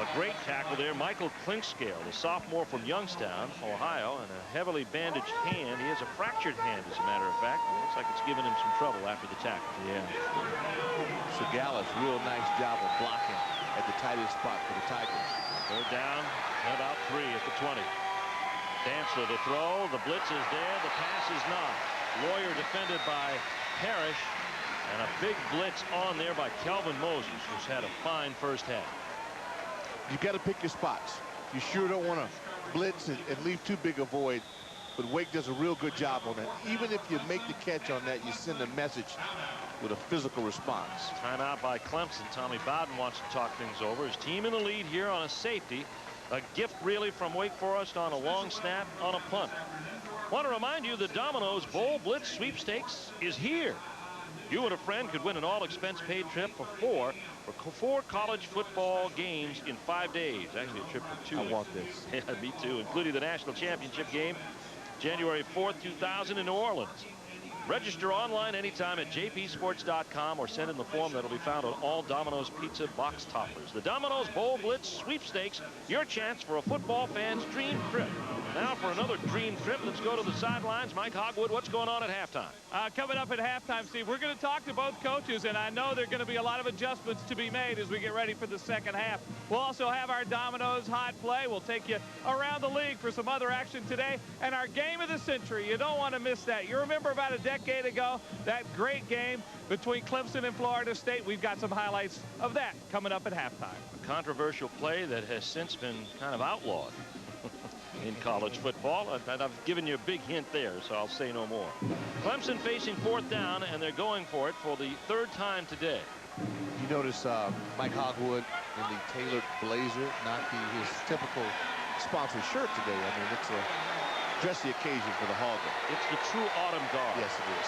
a great tackle there. Michael Clinkscale, the sophomore from Youngstown, Ohio, and a heavily bandaged hand. He has a fractured hand, as a matter of fact. It looks like it's given him some trouble after the tackle. Yeah. Segalis, real nice job of blocking at the tightest spot for the Tigers. They're down about 3 at the 20. Dantzler to throw. The blitz is there. The pass is not. Lawyer defended by Parrish. And a big blitz on there by Kelvin Moses, who's had a fine first half. You got to pick your spots. You sure don't want to blitz and leave too big a void. But Wake does a real good job on that. Even if you make the catch on that, you send a message with a physical response. Timeout by Clemson. Tommy Bowden wants to talk things over. His team in the lead here on a safety. A gift really from Wake Forest on a long snap on a punt. Want to remind you the Domino's Bowl Blitz Sweepstakes is here. You and a friend could win an all-expense-paid trip for four college football games in 5 days. Actually, a trip for 2. I want this. Yeah, me too, including the national championship game, January 4th, 2000 in New Orleans. Register online anytime at jpsports.com or send in the form that'll be found on all Domino's Pizza box toppers. The Domino's Bowl Blitz Sweepstakes, your chance for a football fan's dream trip. Now for another dream trip, let's go to the sidelines. Mike Hogwood, what's going on at halftime? Coming up at halftime, Steve, we're going to talk to both coaches, and I know there are going to be a lot of adjustments to be made as we get ready for the second half. We'll also have our Domino's Hot Play. We'll take you around the league for some other action today, and our game of the century. You don't want to miss that. You remember about a decade ago, that great game between Clemson and Florida State? We've got some highlights of that coming up at halftime. A controversial play that has since been kind of outlawed in college football. I've given you a big hint there, so I'll say no more. Clemson facing 4th down, and they're going for it for the 3rd time today. You notice Mike Hogwood in the tailored blazer, not his typical sponsored shirt today. I mean, it's a dressy occasion for the Hogger. It's the true autumn garb. Yes, it is.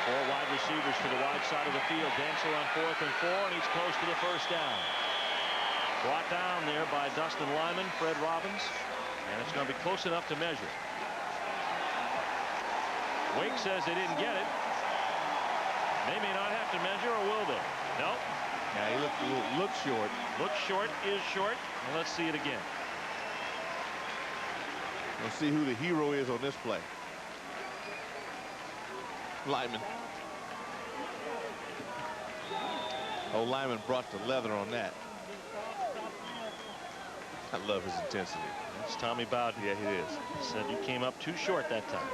4 wide receivers to the wide side of the field. Dantzler on 4th and 4, and he's close to the 1st down. Brought down there by Dustin Lyman, Fred Robbins. And it's going to be close enough to measure. Wake says they didn't get it. They may not have to measure, or will they? No. Yeah, he looked short. Looks short, is short. And let's see it again. We'll see who the hero is on this play. Lyman. Oh, Lyman brought the leather on that. I love his intensity. That's Tommy Bowden. Yeah, he is. Said you came up too short that time.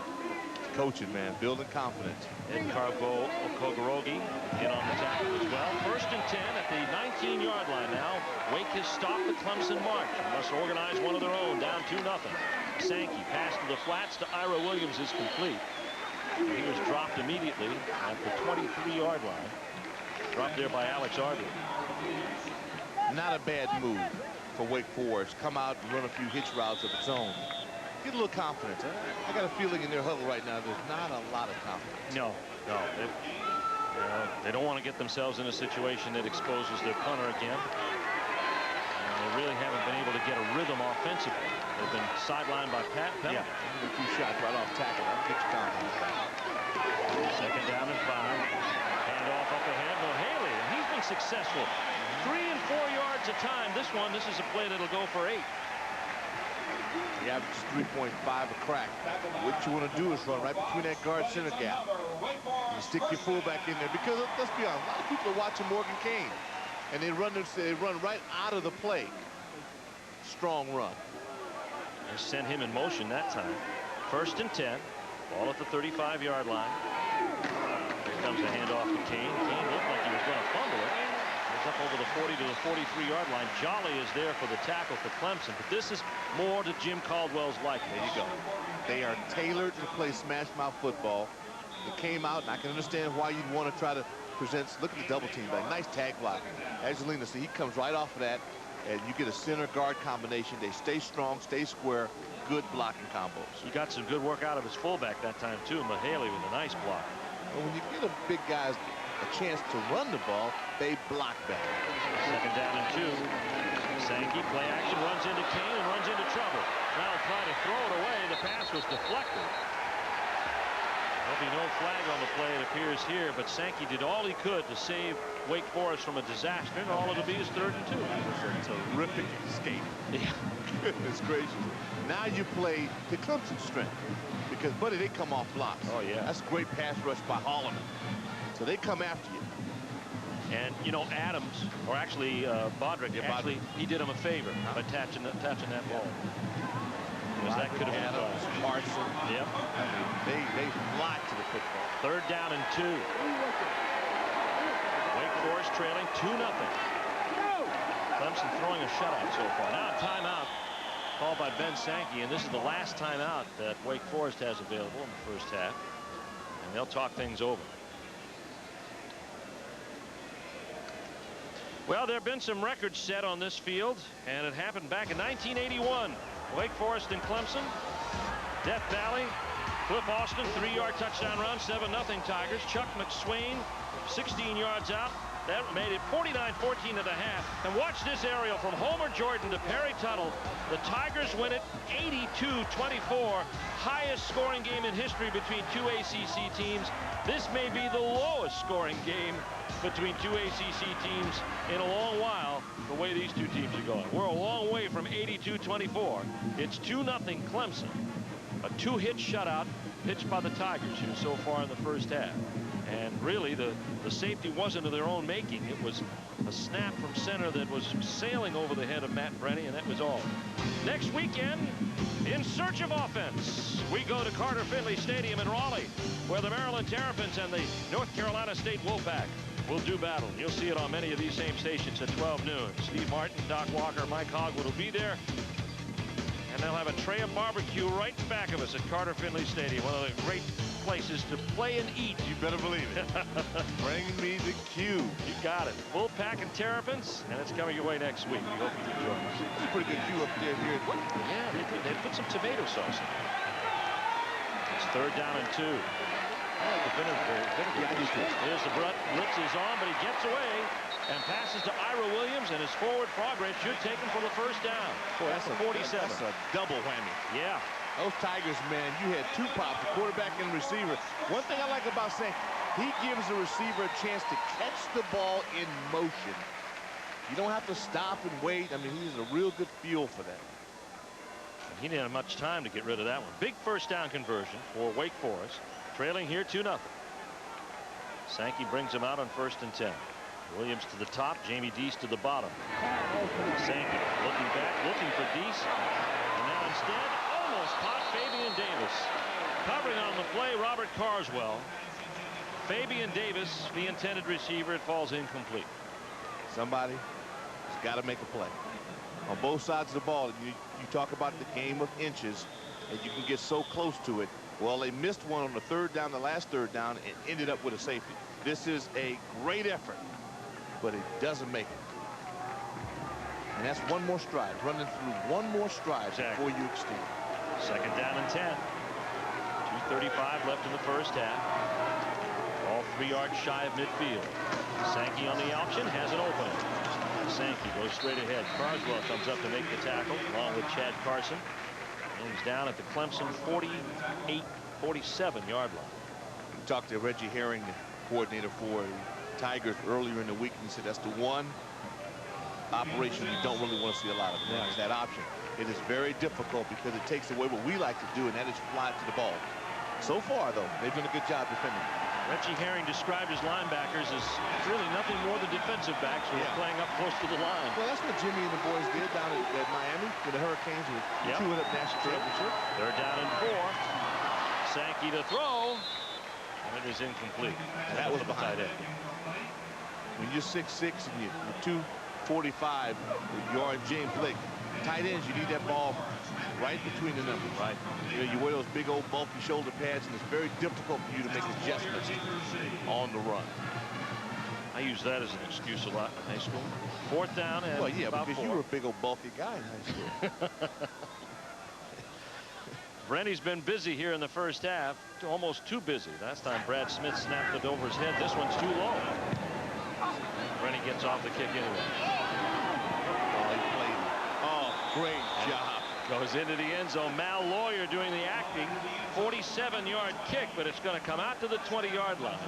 Coaching, man, building confidence. Ed Kogorogi in on the tackle as well. 1st and 10 at the 19-yard line now. Wake has stopped the Clemson march. They must organize one of their own, down 2-0. Sankey pass to the flats to Ira Williams is complete. He was dropped immediately at the 23-yard line. Dropped there by Alex Ardley. Not a bad move for Wake Forest. Come out and run a few hitch routes of its own. Get a little confidence. I got a feeling in their huddle right now there's not a lot of confidence. No. They don't want to get themselves in a situation that exposes their punter again. And they really haven't been able to get a rhythm offensively. They've been sidelined by penalty. Yeah, a few shots right off tackle. That'll get your confidence back. Second down and 5. Hand off up ahead. Well, Haley, he's been successful. 3 and 4 yards a time. This is a play that'll go for 8. The average is 3.5 a crack. What you want to do is run right between that guard center gap. You stick your fullback in there because let's be honest, a lot of people are watching Morgan Kane, and they run right out of the play. Strong run. They sent him in motion that time. 1st and 10. Ball at the 35-yard line. Here comes the handoff to Kane. Kane looked like he was going to fumble it. He's up over the 40 to the 43-yard line. Jolly is there for the tackle for Clemson, but this is more to Jim Caldwell's liking. There you go. They are tailored to play smash mouth football. It came out, and I can understand why you'd want to try to present. Look at the double team back. Nice tag block. Angelina, see, he comes right off of that, and you get a center guard combination. They stay strong, stay square. Good blocking combos. He got some good work out of his fullback that time too. Mahaley with a nice block. Well, when you give the big guys a chance to run the ball, they block better. Second down and 2. Sankey play action, runs into Kane and runs into trouble. Now trying to throw it away. The pass was deflected. There'll be no flag on the play, it appears here, but Sankey did all he could to save Wake Forest from a disaster, and all it'll be is 3rd and 2. It's a terrific escape. Yeah. Goodness gracious. Now you play to Clemson's strength because, buddy, they come off blocks. Oh, yeah. That's a great pass rush by Holloman. So they come after you. And, you know, Adams, or actually Bodrick, he did him a favor by touching that ball. Because that could have been Adams, Carson. Yep. I mean, they fly to the football. 3rd down and 2. Wake Forest trailing 2-0. Clemson throwing a shutout so far. Now a timeout called by Ben Sankey, and this is the last timeout that Wake Forest has available in the first half. And they'll talk things over. Well, there have been some records set on this field, and it happened back in 1981. Wake Forest and Clemson. Death Valley. Cliff Austin, 3-yard touchdown run, 7-0 Tigers. Chuck McSwain, 16 yards out. That made it 49-14 at the half. And watch this aerial from Homer Jordan to Perry Tuttle. The Tigers win it 82-24. Highest scoring game in history between two ACC teams. This may be the lowest scoring game between two ACC teams in a long while, the way these two teams are going. We're a long way from 82-24. It's 2-0 Clemson. A 2-hit shutout pitched by the Tigers here so far in the first half. And really, the safety wasn't of their own making. It was a snap from center that was sailing over the head of Matt Brenny, and that was all. Next weekend, in search of offense, we go to Carter Finley Stadium in Raleigh, where the Maryland Terrapins and the North Carolina State Wolfpack will do battle. You'll see it on many of these same stations at 12 noon. Steve Martin, Doc Walker, Mike Hogwood will be there. And they'll have a tray of barbecue right in back of us at Carter Finley Stadium, one of the great places to play and eat. You better believe it. Bring me the cue. You got it. Wolfpack and Terrapins, and it's coming your way next week. We hope you can join us. It's a pretty good cue up there here. Yeah, they put some tomato sauce in it. It's 3rd down and 2. Here's the blitz is on, but he gets away and passes to Ira Williams, and his forward progress should take him for the first down. Boy, that's a 47. That's a double whammy. Yeah. Those Tigers, man, you had 2 pops, the quarterback and the receiver. One thing I like about Sankey, he gives the receiver a chance to catch the ball in motion. You don't have to stop and wait. I mean, he has a real good feel for that. He didn't have much time to get rid of that one. Big first down conversion for Wake Forest. Trailing here 2-0. Sankey brings him out on 1st and 10. Williams to the top, Jamie Deese to the bottom. Sankey looking back, looking for Deese. And now instead, almost caught Fabian Davis. Covering on the play, Robert Carswell. Fabian Davis, the intended receiver, it falls incomplete. Somebody has got to make a play. On both sides of the ball, you talk about the game of inches, and you can get so close to it. Well, they missed one on the 3rd down, the last 3rd down, and ended up with a safety. This is a great effort, but it doesn't make it. And that's one more stride, running through one more stride before you extend. 2nd down and 10. 2:35 left in the first half. All 3 yards shy of midfield. Sankey on the option, has an opening. Sankey goes straight ahead. Carswell comes up to make the tackle, along with Chad Carson. Brings down at the Clemson 47-yard line. We talked to Reggie Herring, the coordinator for the Tigers, earlier in the week, and he said that's the one operation you don't really want to see a lot of. Yeah. Is that option. It is very difficult because it takes away what we like to do, and that is fly to the ball. So far, though, they've done a good job defending. Reggie Herring described his linebackers as really nothing more than defensive backs who were playing up close to the line. Well, that's what Jimmy and the boys did down at Miami with the Hurricanes with chewing up national championship. They're down in 4. Sankey to throw, and it is incomplete. That was the tight end. When you're 6'6" and you're 245, you are James Blake. Tight ends, you need that ball right between the numbers. Right. You know, you wear those big old bulky shoulder pads, and it's very difficult for you to make adjustments on the run. I use that as an excuse a lot in high school. 4th down and well, yeah, about because 4. you were a big old bulky guy in high school. Brenny's been busy here in the first half, almost too busy. Last time Brad Smith snapped it over his head. This one's too low. Brenny gets off the kick anyway. Great job. Goes into the end zone. Mal Lawyer doing the acting. 47-yard kick, but it's going to come out to the 20-yard line.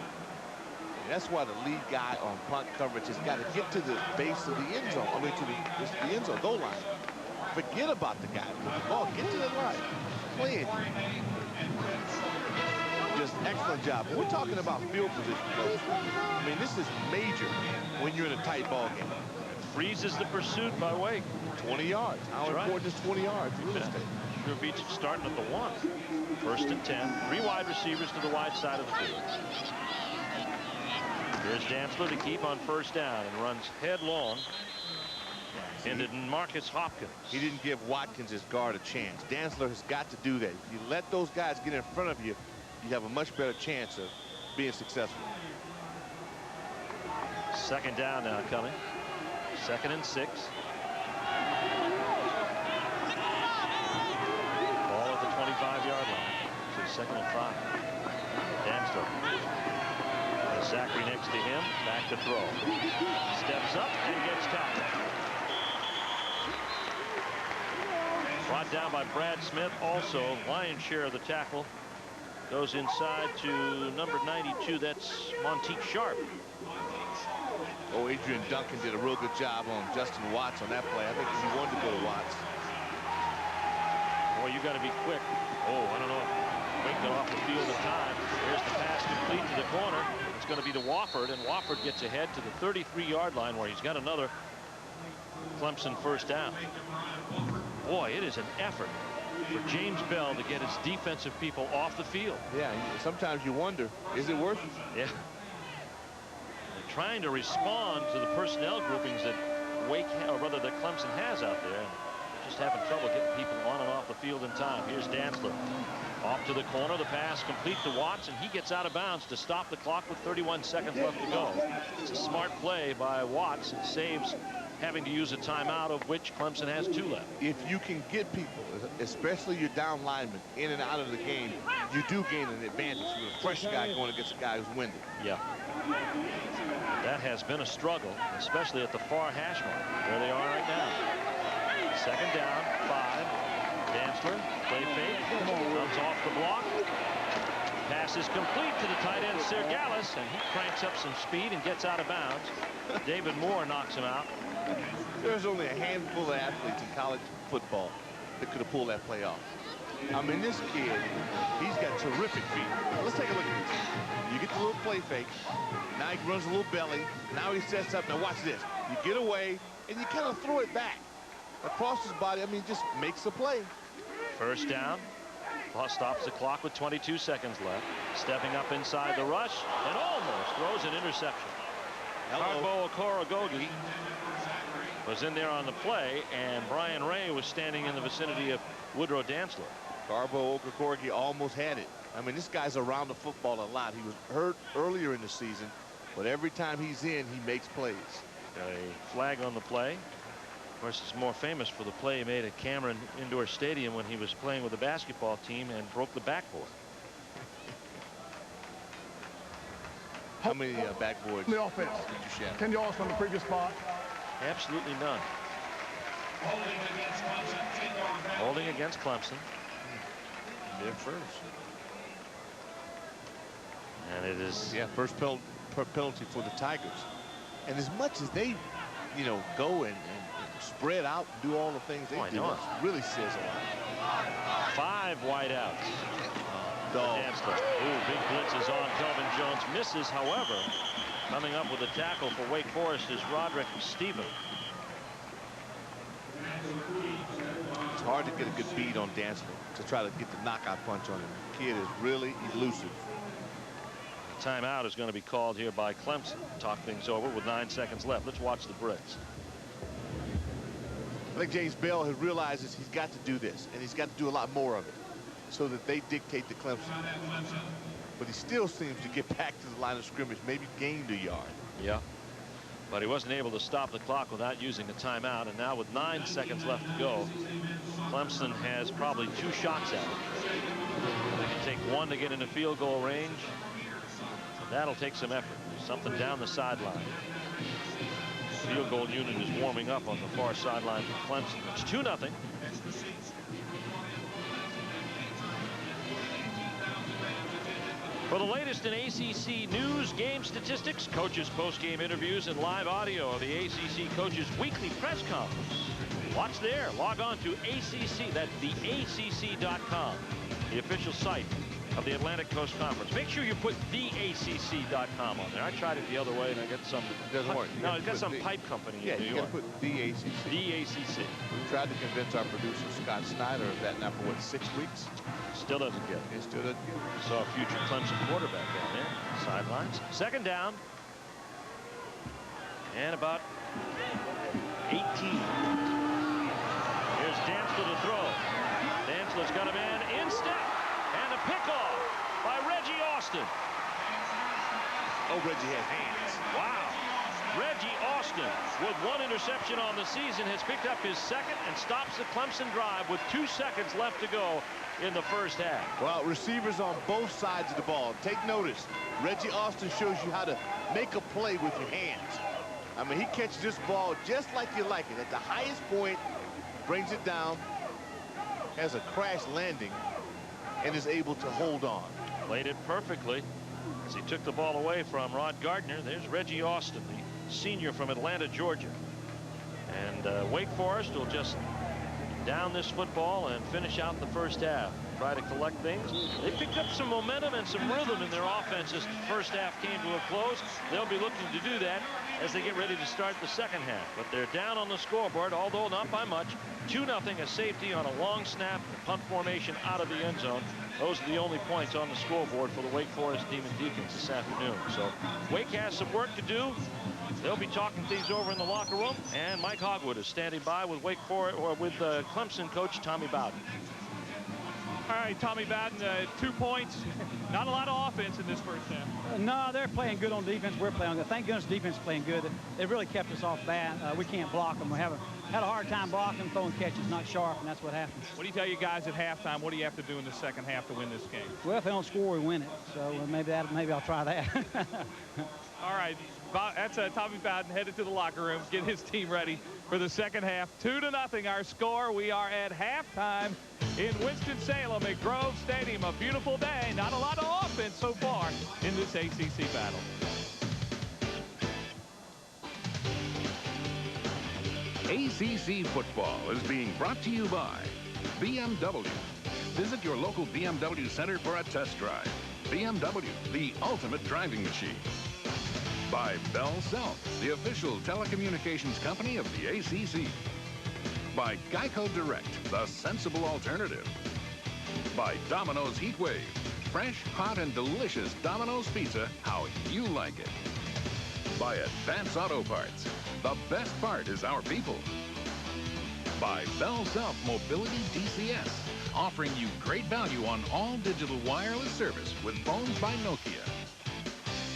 That's why the lead guy on punt coverage has got to get to the base of the end zone. I mean, to the end zone, goal line. Forget about the guy with the ball. Get to the line. Play it. Just excellent job. We're talking about field position, folks. I mean, this is major when you're in a tight ball game. Freezes the pursuit by Wake. 20 yards. How important is 20 yards in real estate? Sugar Beach starting at the 1. 1st and 10. 3 wide receivers to the wide side of the field. Here's Dantzler to keep on 1st down and runs headlong into Marcus Hopkins. He didn't give Watkins, his guard, a chance. Dantzler has got to do that. If you let those guys get in front of you, you have a much better chance of being successful. 2nd down now coming. 2nd and 6. Ball at the 25-yard line. So 2nd and 5. Dantzler. Zachary next to him. Back to throw. Steps up and gets tackled. Brought down by Brad Smith. Also, lion's share of the tackle goes inside to number 92. That's Monteith Sharp. Oh, Adrian Duncan did a real good job on Justin Watts on that play. I think he wanted to go to Watts. Boy, you got to be quick. Oh, I don't know. Wake got off the field in time. Here's the pass complete to the corner. It's going to be to Wofford, and Wofford gets ahead to the 33-yard line where he's got another Clemson 1st down. Boy, it is an effort for James Bell to get his defensive people off the field. Yeah, sometimes you wonder, is it worth it? Yeah. Trying to respond to the personnel groupings that that Clemson has out there, and just having trouble getting people on and off the field in time. Here's Dantzler off to the corner. The pass complete to Watts, and he gets out of bounds to stop the clock with 31 seconds left to go. It's a smart play by Watts. It saves having to use a timeout, of which Clemson has 2 left. If you can get people, especially your down linemen, in and out of the game, you do gain an advantage with a fresh guy going against a guy who's winded. Yeah. That has been a struggle, especially at the far hash mark where they are right now. 2nd down, 5. Dantzler, play fake, comes off the block. Pass is complete to the tight end, Sergalis, and he cranks up some speed and gets out of bounds. David Moore knocks him out. There's only a handful of athletes in college football that could have pulled that play off. I mean, this kid, he's got terrific feet. Now, let's take a look at this. You get the little play fake. Now he runs a little belly. Now he sets up. Now watch this. You get away, and you kind of throw it back across his body. I mean, just makes the play. 1st down. Stops the clock with 22 seconds left. Stepping up inside the rush, and almost throws an interception. Carbo Okorogogi was in there on the play, and Brian Ray was standing in the vicinity of Woodrow Dantzler. Carbo Okorogogi almost had it. I mean, this guy's around the football a lot. He was hurt earlier in the season, but every time he's in, he makes plays. A flag on the play. Of course, it's more famous for the play he made at Cameron Indoor Stadium when he was playing with the basketball team and broke the backboard. How many backboards the offense? did you shed? 10 yards from the previous spot. Absolutely none. Holding against Clemson. They're first. And it is, yeah, first penalty for the Tigers. And as much as they, you know, go and spread out, do all the things they do, it really says a lot. 5 wideouts. Dog. Ooh, big blitz is on. Kelvin Jones misses. However, coming up with a tackle for Wake Forest is Roderick Stephen. It's hard to get a good beat on Dantzler to try to get the knockout punch on him. The kid is really elusive. The timeout is going to be called here by Clemson. Talk things over with 9 seconds left. Let's watch the Brits. I think James Bell has realizes he's got to do this, and he's got to do a lot more of it so that they dictate to Clemson. But he still seems to get back to the line of scrimmage, maybe gained a yard. Yeah. But he wasn't able to stop the clock without using a timeout. And now with 9 seconds left to go, Clemson has probably 2 shots at it. They can take 1 to get into field goal range. So that'll take some effort. Something down the sideline. Field goal unit is warming up on the far sideline for Clemson. It's 2-0. For the latest in ACC news, game statistics, coaches' post-game interviews, and live audio of the ACC Coaches Weekly Press Conference. Watch there. Log on to ACC. That's the ACC.com, the official site of the Atlantic Coast Conference. Make sure you put theACC.com on there. I tried it the other way and I got some. It doesn't work. No, it's got some pipe company in New York. Yeah, you got to put the ACC. The ACC. We tried to convince our producer Scott Snyder of that now for what, 6 weeks? Still doesn't get it. It still doesn't get it. Saw a future Clemson quarterback down there. Sidelines. Second down. And about 18. Here's Dantzler to throw. Dantzler's got a man in step. And a pickoff by Reggie Austin. Oh, Reggie has hands. Wow. Reggie Austin, with 1 interception on the season, has picked up his 2nd and stops the Clemson drive with 2 seconds left to go in the first half. Well, receivers on both sides of the ball. Take notice. Reggie Austin shows you how to make a play with your hands. I mean, he catches this ball just like you like it. At the highest point, brings it down, has a crash landing, and is able to hold on. Played it perfectly as he took the ball away from Rod Gardner. There's Reggie Austin, the senior from Atlanta, Georgia. And Wake Forest will just down this football and finish out the first half. Try to collect things. They picked up some momentum and some rhythm in their offense as the first half came to a close. They'll be looking to do that as they get ready to start the second half. But they're down on the scoreboard, although not by much. 2-0, a safety on a long snap, a punt formation out of the end zone. Those are the only points on the scoreboard for the Wake Forest Demon Deacons this afternoon. So Wake has some work to do. They'll be talking things over in the locker room, and Mike Hogwood is standing by with Wake Forest, or with Clemson coach Tommy Bowden. All right, Tommy Bowden, 2 points. Not a lot of offense in this first half. No, they're playing good on defense. We're playing good. Thank goodness defense is playing good. They really kept us off bad. We can't block them. We had a hard time blocking, throwing catches not sharp, and that's what happens. What do you tell you guys at halftime? What do you have to do in the second half to win this game? Well, if they don't score, we win it. So maybe I'll try that. All right, that's Tommy Bowden headed to the locker room, get his team ready for the second half. 2-0 our score. We are at halftime in Winston-Salem at Grove Stadium. A beautiful day. Not a lot of offense so far in this ACC battle. ACC football is being brought to you by BMW. Visit your local BMW center for a test drive. BMW, the ultimate driving machine. By Bell South, the official telecommunications company of the ACC. By Geico Direct, the sensible alternative. By Domino's Heat Wave, fresh, hot, and delicious Domino's pizza, how you like it. By Advance Auto Parts, the best part is our people. By Bell South Mobility DCS, offering you great value on all digital wireless service with phones by Nokia.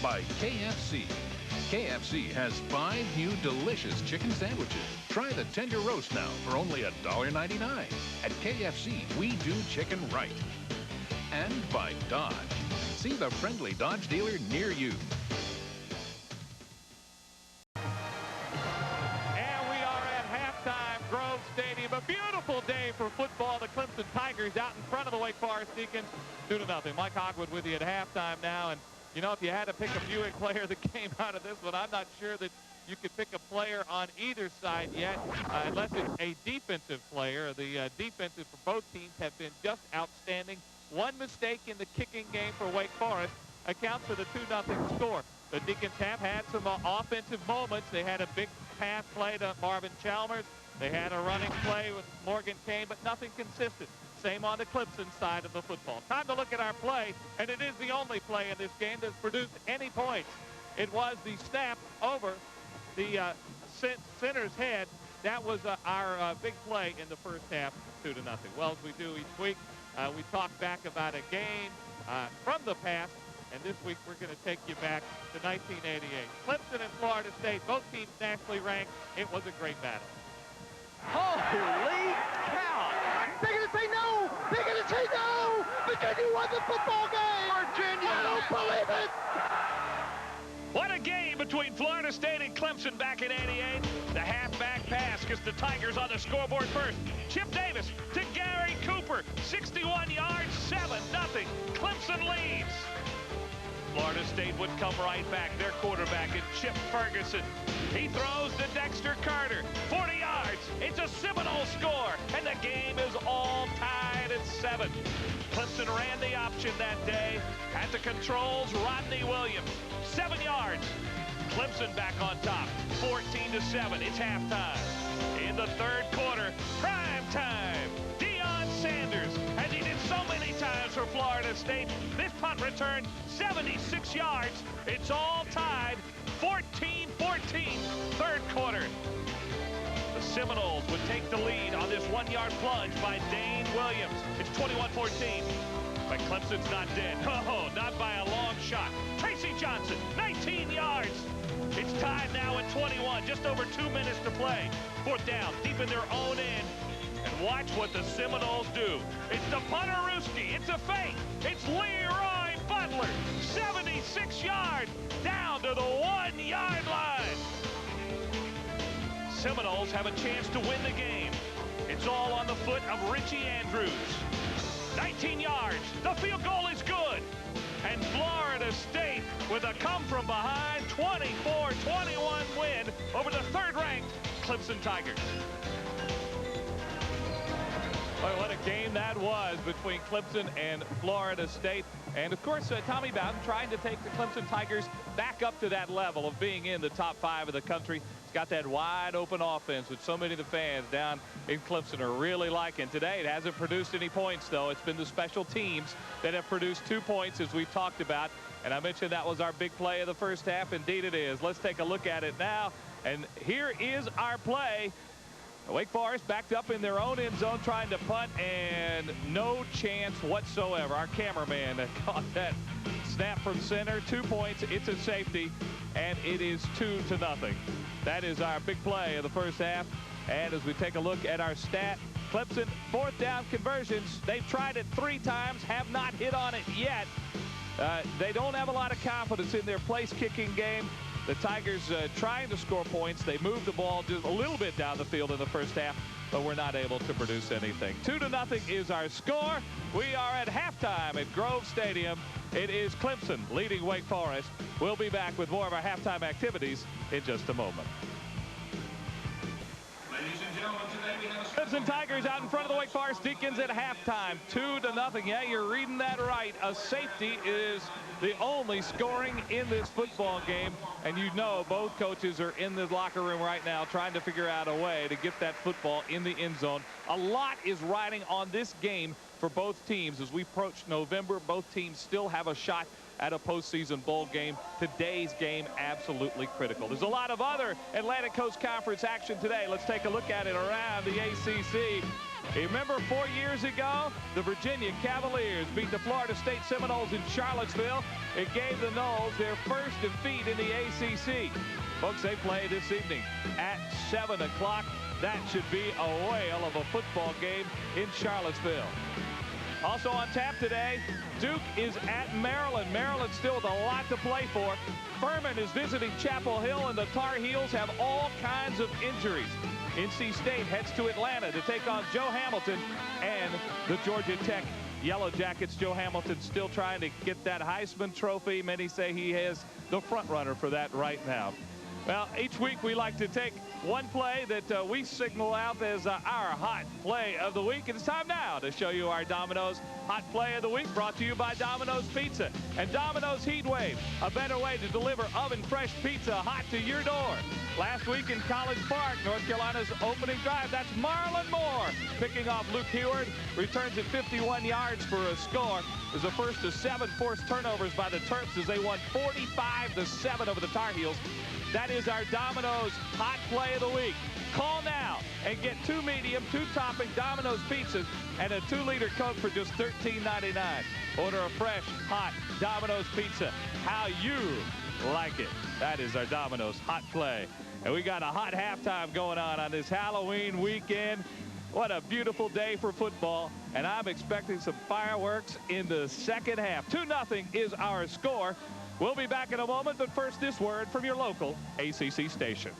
By KFC. KFC has 5 new delicious chicken sandwiches. Try the tender roast now for only $1.99. At KFC, we do chicken right. And by Dodge. See the friendly Dodge dealer near you. And we are at halftime, Grove Stadium. Stadium. A beautiful day for football. The Clemson Tigers out in front of the Wake Forest Deacons, 2-0. Mike Hogwood with you at halftime now. And, you know, if you had to pick a viewing player that came out of this one, I'm not sure that you could pick a player on either side yet, unless it's a defensive player. The defenses for both teams have been just outstanding. One mistake in the kicking game for Wake Forest accounts for the 2-0 score. The Deacons have had some offensive moments. They had a big pass play to Marvin Chalmers. They had a running play with Morgan Kane, but nothing consistent. Same on the Clemson side of the football. Time to look at our play, and it is the only play in this game that's produced any points. It was the snap over the center's head. That was our big play in the first half, 2-0. Well, as we do each week, we talk back about a game from the past, and this week we're going to take you back to 1988. Clemson and Florida State, both teams nationally ranked. It was a great battle. Holy cow! They're going to say no! They're going to say no! Virginia won the football game! Virginia! I don't believe it! What a game between Florida State and Clemson back in '88. The halfback pass gets the Tigers on the scoreboard first. Chip Davis to Gary Cooper. 61 yards, 7-0. Clemson leads. Florida State would come right back. Their quarterback is Chip Ferguson. He throws to Dexter Carter. 40 yards. It's a Seminole score. And the game is all tied at 7. Clemson ran the option that day. At the controls, Rodney Williams. 7 yards. Clemson back on top. 14-7. It's halftime. In the third quarter, prime time. Deion Sanders, as he did so many times for Florida State. This punt return, 76 yards. It's all tied. 14-14. Third quarter. The Seminoles would take the lead on this 1-yard plunge by Dane Williams. It's 21-14. But Clemson's not dead. Oh, not by a long shot. Tracy Johnson, 19 yards. It's tied now at 21. Just over 2 minutes to play. Fourth down, deep in their own end. And watch what the Seminoles do. It's the Punterooski. It's a fake. It's Leroy Butler. 76 yards down to the 1-yard line. Seminoles have a chance to win the game. It's all on the foot of Richie Andrews. 19 yards. The field goal is good. And Florida State with a come-from-behind 24-21 win over the third-ranked Clemson Tigers. Boy, what a game that was between Clemson and Florida State. And, of course, Tommy Bowden trying to take the Clemson Tigers back up to that level of being in the top 5 of the country. He's got that wide-open offense, which so many of the fans down in Clemson are really liking. Today, it hasn't produced any points, though. It's been the special teams that have produced 2 points, as we've talked about. And I mentioned that was our big play of the first half. Indeed, it is. Let's take a look at it now. And here is our play. Wake Forest backed up in their own end zone trying to punt, and no chance whatsoever. Our cameraman caught that snap from center. 2 points. It's a safety, and it is 2-0. That is our big play of the first half. And as we take a look at our stat, Clemson, 4th down conversions. They've tried it 3 times, have not hit on it yet. They don't have a lot of confidence in their place kicking game. The Tigers trying to score points. They moved the ball just a little bit down the field in the first half, but we're not able to produce anything. 2-0 is our score. We are at halftime at Grove Stadium. It is Clemson leading Wake Forest. We'll be back with more of our halftime activities in just a moment. Ladies and gentlemen, today we have Clemson Tigers out in front of the Wake Forest Deacons at halftime. 2-0. Yeah, you're reading that right. A safety is the only scoring in this football game. And you know both coaches are in the locker room right now trying to figure out a way to get that football in the end zone. A lot is riding on this game for both teams. As we approach November, both teams still have a shot at a postseason bowl game. Today's game absolutely critical. There's a lot of other Atlantic Coast Conference action today. Let's take a look at it around the ACC. Remember 4 years ago, the Virginia Cavaliers beat the Florida State Seminoles in Charlottesville. It gave the Noles their first defeat in the ACC. Folks, they play this evening at 7 o'clock. That should be a whale of a football game in Charlottesville. Also on tap today, Duke is at Maryland. Maryland still with a lot to play for. Furman is visiting Chapel Hill, and the Tar Heels have all kinds of injuries. NC State heads to Atlanta to take on Joe Hamilton and the Georgia Tech Yellow Jackets. Joe Hamilton still trying to get that Heisman Trophy. Many say he is the front runner for that right now. Well, each week we like to take one play that we signal out as our hot play of the week. And it's time now to show you our Domino's hot play of the week, brought to you by Domino's Pizza and Domino's Heat Wave, a better way to deliver oven fresh pizza hot to your door. Last week in College Park, North Carolina's opening drive, that's Marlon Moore picking off Luke Heward, returns at 51 yards for a score. Is the first of 7 forced turnovers by the Terps as they won 45-7 over the Tar Heels. That is our Domino's hot play of the week. Call now and get 2 medium, 2 topping Domino's pizzas and a 2-liter Coke for just $13.99. Order a fresh, hot Domino's pizza how you like it. That is our Domino's hot play. And we got a hot halftime going on this Halloween weekend. What a beautiful day for football. And I'm expecting some fireworks in the second half. 2-0 is our score. We'll be back in a moment, but first this word from your local ACC station.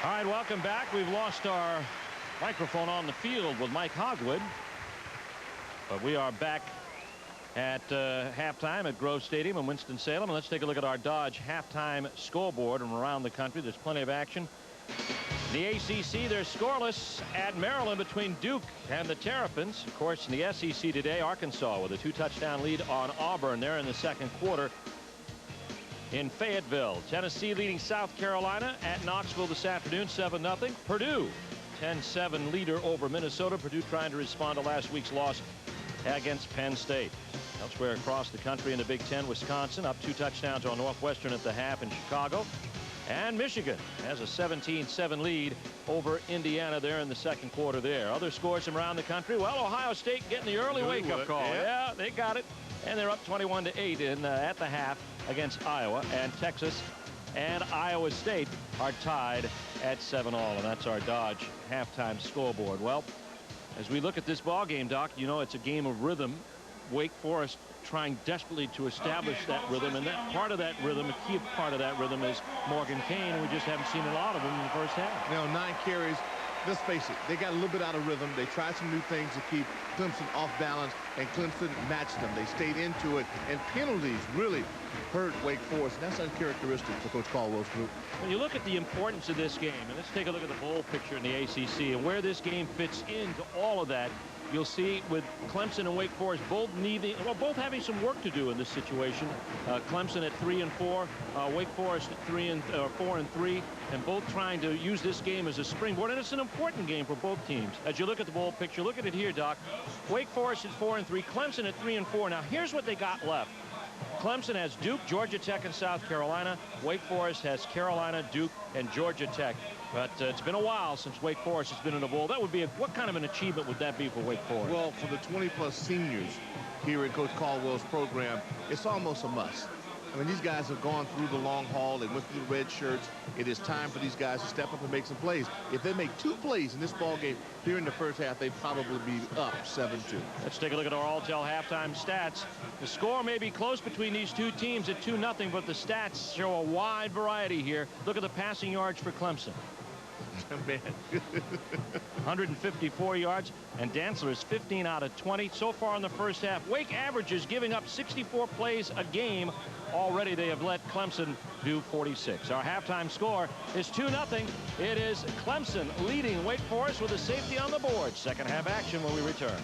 All right, welcome back. We've lost our microphone on the field with Mike Hogwood, but we are back at halftime at Grove Stadium in Winston-Salem. And let's take a look at our Dodge halftime scoreboard. And around the country, there's plenty of action. The ACC, they're scoreless at Maryland between Duke and the Terrapins. Of course, in the SEC today, Arkansas with a 2-touchdown lead on Auburn there in the second quarter in Fayetteville. Tennessee leading South Carolina at Knoxville this afternoon, 7-0. Purdue, 10-7 leader over Minnesota. Purdue trying to respond to last week's loss against Penn State. Elsewhere across the country in the Big Ten, Wisconsin up 2 touchdowns on Northwestern at the half in Chicago. And Michigan has a 17-7 lead over Indiana there in the second quarter there. Other scores from around the country. Well, Ohio State getting the early wake-up call. Yeah, they got it. And they're up 21-8 at the half against Iowa. And Texas and Iowa State are tied at 7-all. And that's our Dodge halftime scoreboard. Well, as we look at this ball game, Doc, you know it's a game of rhythm. Wake Forest trying desperately to establish that rhythm, and that part of that rhythm, a key part of that rhythm, is Morgan Kane, and we just haven't seen a lot of him in the first half. You know, 9 carries. Let's face it, they got a little bit out of rhythm. They tried some new things to keep Clemson off balance, and Clemson matched them. They stayed into it, and penalties really hurt Wake Forest. And that's uncharacteristic for Coach Caldwell's group. When you look at the importance of this game, and let's take a look at the bowl picture in the ACC and where this game fits into all of that, you'll see with Clemson and Wake Forest both having some work to do in this situation. Clemson at 3-4, Wake Forest at 4-3, and both trying to use this game as a springboard. And it's an important game for both teams. As you look at the bowl picture, look at it here, Doc. Wake Forest at 4-3, Clemson at 3-4. Now here's what they got left. Clemson has Duke, Georgia Tech, and South Carolina. Wake Forest has Carolina, Duke, and Georgia Tech. But it's been a while since Wake Forest has been in a bowl. That would be what kind of an achievement would that be for Wake Forest? Well, for the 20-plus seniors here in Coach Caldwell's program, it's almost a must. I mean, these guys have gone through the long haul. They went through the red shirts. It is time for these guys to step up and make some plays. If they make 2 plays in this ball game here in the first half, they'd probably be up 7-2. Let's take a look at our all-tell halftime stats. The score may be close between these two teams at 2-0, but the stats show a wide variety here. Look at the passing yards for Clemson. Man. 154 yards, and Dantzler is 15 out of 20 so far in the first half. Wake averages giving up 64 plays a game. Already they have let Clemson do 46. Our halftime score is 2-0. It is Clemson leading Wake Forest with a safety on the board. Second half action when we return.